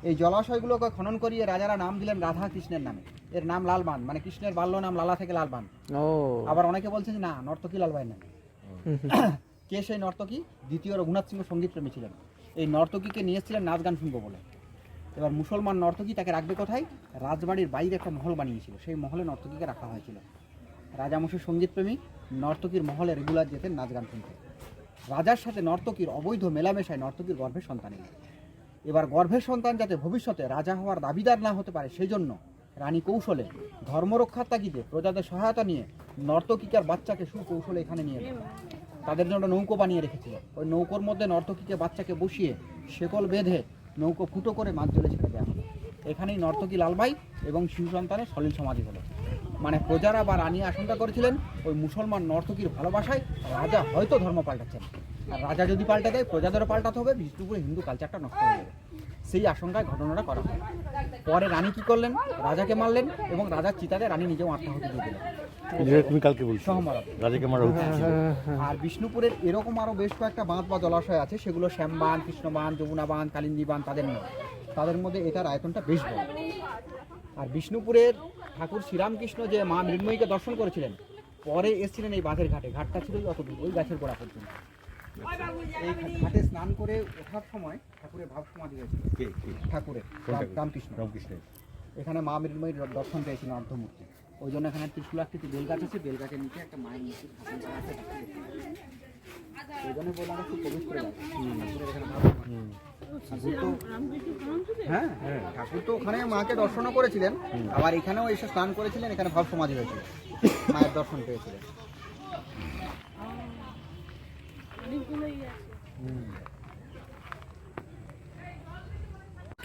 এই জলাশয়গুলোকে খনন করিয়ে রাজারা নাম দিলেন রাধা কৃষ্ণের নামে। এর নাম লালবান, মানে কৃষ্ণের বাল্য নাম লালা থেকে লালবান। ও আবার অনেকে বলছে যে না, নর্তকী লালবাই নামে। কে সেই নর্তকী? দ্বিতীয় রঘুনাথ সিংহ সঙ্গীত প্রেমী ছিলেন। এই নর্তকীকে নিয়ে এসেছিলেন নাচ গান শুনবো বলে। এবার মুসলমান নর্তকী তাকে রাখবে কোথায়? রাজবাড়ির বাইরে একটা মহল বানিয়েছিল, সেই মহলে নর্তকীকে রাখা হয়েছিল। রাজামশাই সঙ্গীতপ্রেমী, নর্তকীর মহলে রেগুলার যেতেন নাচ গান শুনতে। রাজার সাথে নর্তকীর অবৈধ মেলামেশায় নর্তকীর গর্ভের সন্তান এলেন। এবার গর্ভের সন্তান যাতে ভবিষ্যতে রাজা হওয়ার দাবিদার না হতে পারে, সেই জন্য রানী কৌশলে ধর্মরক্ষার তাগিদে প্রজাদের সহায়তা নিয়ে নর্তকীকার বাচ্চাকে সুকৌশলে এখানে নিয়ে এলেন। তাদের জন্য নৌকো বানিয়ে রেখেছিল। ওই নৌকোর মধ্যে নর্তকীকে বাচ্চাকে বসিয়ে শেকল বেঁধে নৌকো ফুটো করে মাছ জলে ছেড়ে দেওয়া হলো। এখানেই নর্তকী লালবাই এবং শিশু সন্তানের সলিল সমাধি হলো। মানে প্রজারা বা রানী আশঙ্কা করেছিলেন ওই মুসলমান নর্তকীর ভালোবাসায় রাজা হয়তো ধর্ম পাল্টাচ্ছেন, আর রাজা যদি পাল্টে দেয় প্রজাদেরও পাল্টাতে হবে, বিষ্ণুপুরে হিন্দু কালচারটা নষ্ট হয়ে যাবে। সেই আশঙ্কায় ঘটনাটা করা হয়। পরে রানী কি করলেন, রাজাকে মারলেন এবং রাজার চিতাতে রানী নিজেও আত্মাহুতি দিয়ে দিলেন। যেটা তুমি কালকে বলছো সহমরণ। রাজাকে মারা হচ্ছে। আর বিষ্ণুপুরের এরকম আরো বেশ কয়েকটা বাঁধ বা জলাশয় আছে, সেগুলো শ্যামবান, কৃষ্ণবান, যমুনা বাঁধ, কালিন্দী বাঁধ, তাদের মধ্যে এটার আয়তনটা বেশ বড়। আর বিষ্ণুপুরের ঠাকুর শ্রীরামকৃষ্ণ যে মা মৃন্ময়ীকে দর্শন করেছিলেন, পরে এসেছিলেন এই বাঁধের ঘাটে, ঘাটটা ছিল অতদূর ওই গাছের গোড়া পর্যন্ত। এই ঘাটে স্নান করে ওঠার সময় ঠাকুরের ভাব সমাধি হয়েছিল, ঠাকুরের রামকৃষ্ণ। এখানে মা মৃন্ময়ীর দর্শন পেয়েছিলেন অর্ধমূর্তি, ওই জন্য এখানে ত্রিশূলাকৃতি বেলগাছ আছে, বেলগাছের নিচে একটা মায়ের মূর্তি স্থাপন করা আছে। ওই জন্য বললাম খুব প্রবেশ করে যায় ঠাকুরের এখানে ভাব সমাধি। হ্যাঁ, ঠাকুর তো ওখানে মাকে দর্শনও করেছিলেন, আবার এখানেও এসে স্নান করেছিলেন, এখানে ভাব সমাধি হয়েছিল, মায়ের দর্শন পেয়েছিলেন।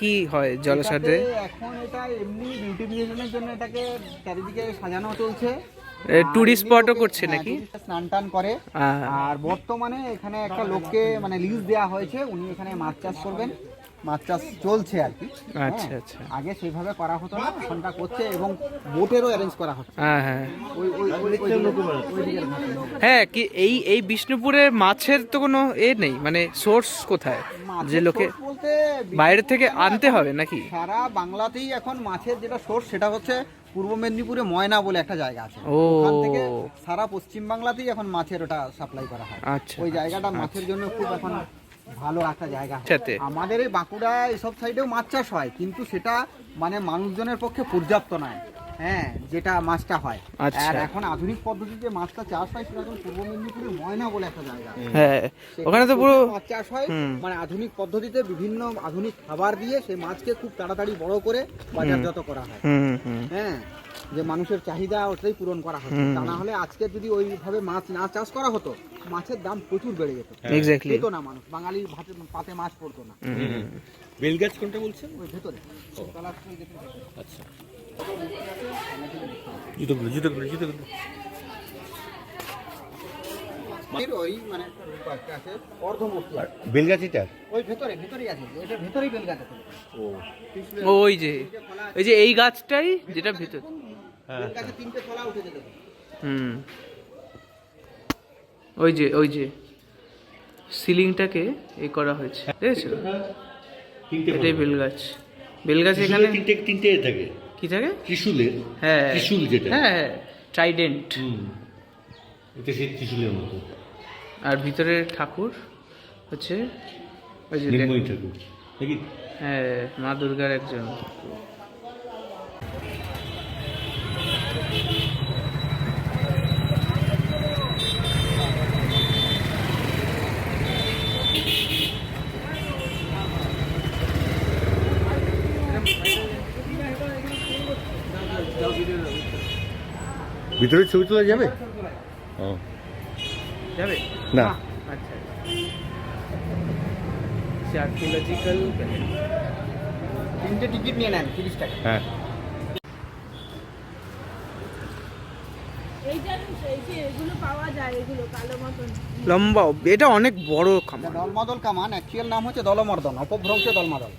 কি হয় জলাশয়তে? এখন এটা এমনি বিউটিফিকেশনের জন্য এটাকে চারিদিকে সাজানো চলছে, টুরিস্ট স্পটও করছে নাকি? স্নান টান করে। আর বর্তমানে এখানে একটা লোককে মানে লিজ দেওয়া হয়েছে, উনি এখানে মাছ চাষ করবেন, মাছ চাষ চলছে আর কি। আচ্ছা আচ্ছা। আগে সেইভাবে করা হতো না, এখনটা করছে এবং বোটেরও অ্যারেঞ্জ করা হচ্ছে। হ্যাঁ হ্যাঁ ওই হ্যাঁ। কি এই বিষ্ণুপুরে মাছের তো কোনো নেই, মানে সোর্স কোথায় যে লোকে বলতে বাইরে থেকে আনতে হবে নাকি? সারা বাংলাতেই এখন মাছের যেটা সোর্স সেটা হচ্ছে পূর্ব মেদিনীপুরে ময়না বলে একটা জায়গা আছে, ও ওখান থেকে সারা পশ্চিম বাংলাতেই এখন মাছের ওটা সাপ্লাই করা হয়। আচ্ছা। ওই জায়গাটা মাছের জন্য খুব এখন ভালো একটা জায়গা। সাথে আমাদের এই বাঁকুড়া এসব সাইডেও মাছ চাষ হয়, কিন্তু সেটা মানে মানুষজনের পক্ষে পর্যাপ্ত নয়, হ্যাঁ, যেটা মাছটা হয়। আচ্ছা। আর এখন আধুনিক পদ্ধতিতে মাছটা চাষ হয়, সেটা এখন পূর্ব মেদিনীপুরের ময়না বলে একটা জায়গা। হ্যাঁ, ওখানে তো পুরো মাছ চাষ হয়, মানে আধুনিক পদ্ধতিতে বিভিন্ন আধুনিক খাবার দিয়ে সেই মাছকে খুব তাড়াতাড়ি বড় করে বাজারজাত করা হয়। হ্যাঁ, যে মানুষের চাহিদা ওটাই পূরণ করা হচ্ছে। তা না হলে আজকে যদি ওইভাবে মাছ না চাষ করা হতো, মাছের দাম প্রচুর বেড়ে যেত, এক্স্যাক্টলি পেতো না মানুষ, বাঙালি পাতে মাছ পড়তো না। বেলগাছ কোনটা বলছেন? ওই ভেতরে আচ্ছা, জুতোগুলো ওই মানে আছে অর্ধমূর্তি, বেলগাছিটা ওই ভেতরেই আছে, এটা ভেতরেই বেলগাছ আছে। ওই যে এই গাছটাই যেটা ভেতর, বেলগাছে 3টে তলা উঠে যেতে। ওই যে সিলিংটাকে এই করা হয়েছে, দেখেছো? এটাই বেলগাছ এখানে তিনটে থাকে। কি থাকে? ত্রিশূলের, হ্যাঁ ত্রিশূল যেটা, হ্যাঁ ট্রাইডেন্ট। এটা সেই ত্রিশূলের মতো। আর ভিতরে ঠাকুর হচ্ছে ওই যে নির্ময়ী ঠাকুর নাকি? হ্যাঁ, মা দুর্গার একজন। ভিতরে ছবি তোলা যাবে? ও যাবে না, আচ্ছা। আর্কিওলজিক্যাল 3টে টিকিট নিয়ে নেন 30 টাকা। হ্যাঁ। এগুলো পাওয়া যায়, এগুলো কালো মতন লম্বা, এটা অনেক বড় খামার। দলমাদল কামান অ্যাকচুয়াল নাম হচ্ছে দলমর্দন, অপভ্রংশ দলমাদল।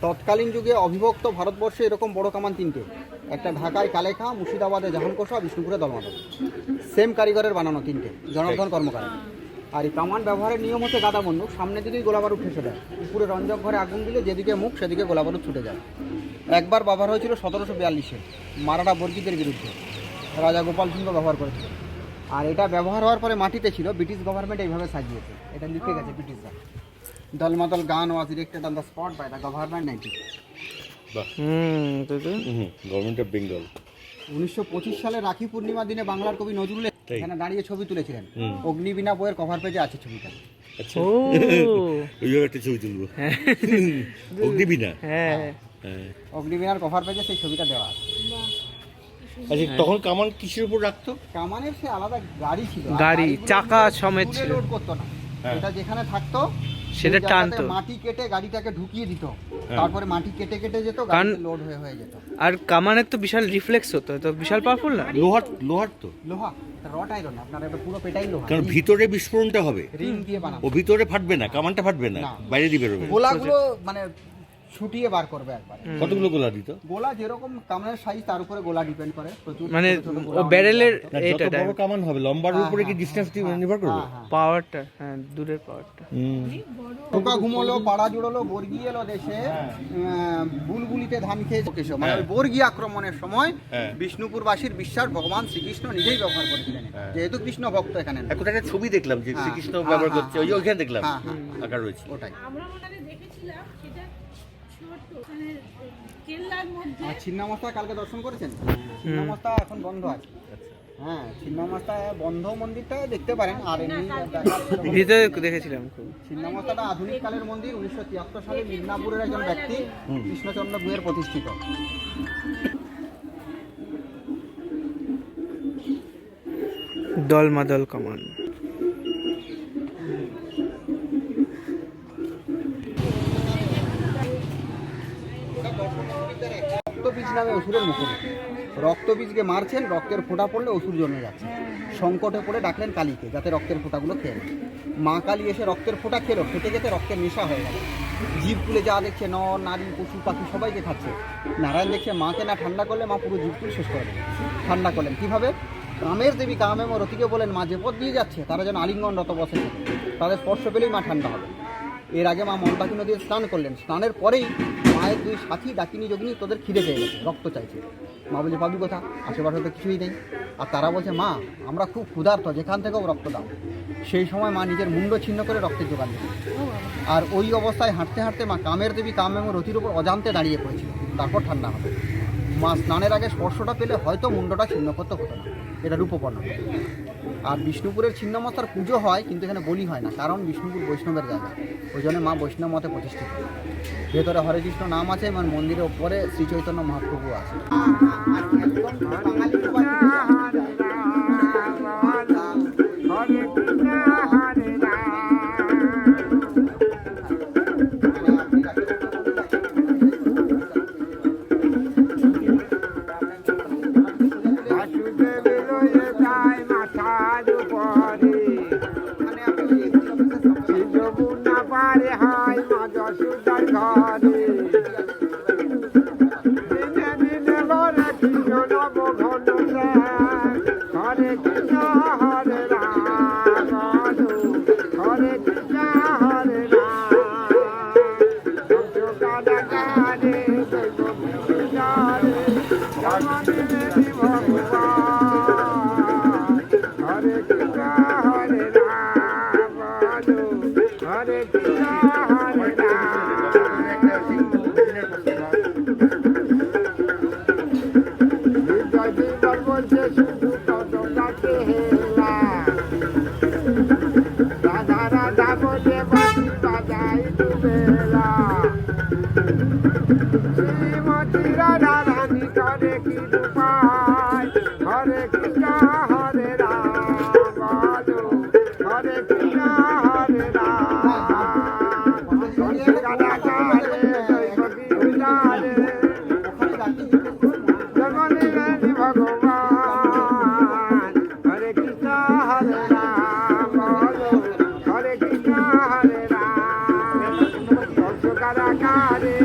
তৎকালীন যুগে অবিভক্ত ভারতবর্ষে এরকম বড় কামান 3টে, একটা ঢাকায় কালেখা, মুর্শিদাবাদে জাহানকোষা, বিষ্ণুপুরে দলমাদল। সেম কারিগরের বানানো 3টে, জনার্দন কর্মকার। আর এই কামান ব্যবহারের নিয়ম হচ্ছে গাদা বন্দুক, সামনে দিকেই গোলাবারুদ ঠেসে দেয়, উপরে রঞ্জক ঘরে আগুন দিলে যেদিকে মুখ সেদিকে গোলাবারুদ ছুটে যায়। একবার ব্যবহার হয়েছিল 1742-এ মারাঠা বর্গীদের বিরুদ্ধে, রাজা গোপাল সিংহ ব্যবহার করেছিল। আর এটা ব্যবহার হওয়ার পরে মাটিতে ছিল, ব্রিটিশ গভর্নমেন্ট এইভাবে সাজিয়েছে, এটা লিখে গেছে ব্রিটিশরা। Dalmadal gun was erected on the spot by the government 90। Government of Bengal. 1925 সালে রাখি পূর্ণিমা দিনে বাংলার কবি নজরুল এখানে দাঁড়িয়ে ছবি তুলেছিলেন। অগ্নিবীণা বইয়ের কভার পেজে আছে ছবিটা। আচ্ছা, ওইভাবে একটা ছবি তুলবো। অগ্নিবীণা, হ্যাঁ, অগ্নিবীণার কভার পেজে সেই ছবিটা দেওয়া আছে। আচ্ছা, তখন কামান কিসের উপর রাখতো? কামানের সে আলাদা গাড়ি ছিল, গাড়ি চাকা সমেত ছিল, লোড করতো না। এটা যেখানে থাকতো সেটা সেই জায়গাতে টানতো। মাটি কেটে গাড়িটাকে ঢুকিয়ে দিত, তারপরে মাটি কেটে কেটে যেত, কারণ- গাড়িতে লোড হয়ে যেত। আর কামানের তো বিশাল রিফ্লেক্স হতো, তো বিশাল পাওয়ারফুল না? লোহার তো, লোহা, রড আয়রন, আপনার এটা পুরো পেটাই লোহা, কারণ ভিতরে বিস্ফোরণটা হবে, রিং দিয়ে বানানো। ও ভিতরে ফাটবে না, কামানটা ফাটবে না, না। বাইরে দিয়ে বেরোবে। গোলাগুলো মানে ছুটিয়ে বার করবে একবার। কতগুলো গোলা দিত? গোলা যেরকম কামানের সাইজ তার উপরে গোলা ডিপেন্ড করে, প্রচুর মানে ছোট ছোট গোলা ও অনেক ব্যারেলের বানাতো। না, যত এটা বড় কামান হবে লম্বার উপরে কি হ্যাঁ, ডিসটেন্স হ্যাঁ, নির্ভর করবে? হ্যাঁ, হ্যাঁ। পাওয়ারটা, হ্যাঁ দূরের পাওয়ারটা। পোকা ঘুমোলো, পাড়া জুড়লো, বর্গি এলো দেশে, বুলবুলিতে ধান খেয়ে কেশব। মানে ওই বর্গি আক্রমণের সময় হ্যাঁ। বিষ্ণুপুরবাসীর বিশ্বাস ভগবান শ্রীকৃষ্ণ নিজেই ব্যবহার করেছিলেন, যেহেতু কৃষ্ণ ভক্ত এখানে না। এখন একটা ছবি দেখলাম যে হ্যাঁ, শ্রীকৃষ্ণ হ্যাঁ, ব্যবহার হ্যাঁ, করছে, ওই যে ওইখানে দেখলাম হ্যাঁ, হ্যাঁ, আঁকা রয়েছে। ওটাই। আমরা ওখানে দেখেছিলাম সেটা ছোট মানে কেল্লার মধ্যে। আর ছিন্নামস্তা কালকে দর্শন করেছেন? ছিন্নামস্তা এখন বন্ধ আছে। হ্যাঁ, ছিন্নামস্তা বন্ধ, মন্দিরটা দেখতে পারেন। আর এমনি দেখার ভিতরে দেখেছিলাম খুব। ছিন্নামস্তাটা আধুনিক কালের মন্দির, 1973 সালে মিদনাপুরের একজন ব্যক্তি কৃষ্ণচন্দ্র গুহের প্রতিষ্ঠিত। দলমাদল কামান। রক্তবীজ নামে অসুরের মুখোমুখি। রক্তবীজকে মারছেন, রক্তের ফোঁটা পড়লে অসুর জন্মে যাচ্ছে। সংকটে পড়ে ডাকলেন কালীকে, যাতে রক্তের ফোঁটাগুলো খেয়ে নেয়। মা কালী এসে রক্তের ফোঁটা খেলো, খেতে খেতে রক্তের নেশা হয়ে গেল। জীবকুলে যা দেখছে, নর নারী পশু পাখি সবাইকে খাচ্ছে। নারায়ণ দেখছে মাকে না ঠান্ডা করলে মা পুরো জীবকুল শেষ করে দেবে। ঠান্ডা করলেন কীভাবে? কামের দেবী কামেম রতিকে বলেন, মা যে পথ দিয়ে যাচ্ছে তারা যেন আলিঙ্গনরত বসে থাকে, তাদের স্পর্শ পেলেই মা ঠান্ডা হবে। এর আগে মা মন্দাকিনী নদীতে স্নান করলেন, স্নানের পরেই মায়ের দুই সাথী ডাকিনী যোগিনী তোদের খিদে পেয়ে গেছে, রক্ত চাইছে। মা বলে, পাবি কোথা? আশেপাশে তো কিছুই নেই। আর তারা বলছে, মা আমরা খুব ক্ষুধার্ত, যেখান থেকেও রক্ত দাও। সেই সময় মা নিজের মুন্ড ছিন্ন করে রক্তের জোগান দিল। আর ওই অবস্থায় হাঁটতে হাঁটতে মা কামের দেবী কামেম রতির উপর অজান্তে দাঁড়িয়ে পড়েছিল। তারপর ঠান্ডা হবে। মা স্নানের আগে স্পর্শটা পেলে হয়তো মুন্ডটা ছিন্ন করতে হতো না, এটা রূপপর্ণ। আর বিষ্ণুপুরের ছিন্নমস্তার পুজো হয়, কিন্তু এখানে বলি হয় না, কারণ বিষ্ণুপুর বৈষ্ণবের জায়গা, ওই জন্য মা বৈষ্ণব মতে প্রতিষ্ঠিত। ভেতরে হরে কৃষ্ণ নাম আছে এবং মন্দিরের ওপরে শ্রী চৈতন্য মহাপ্রভু আছে। Hare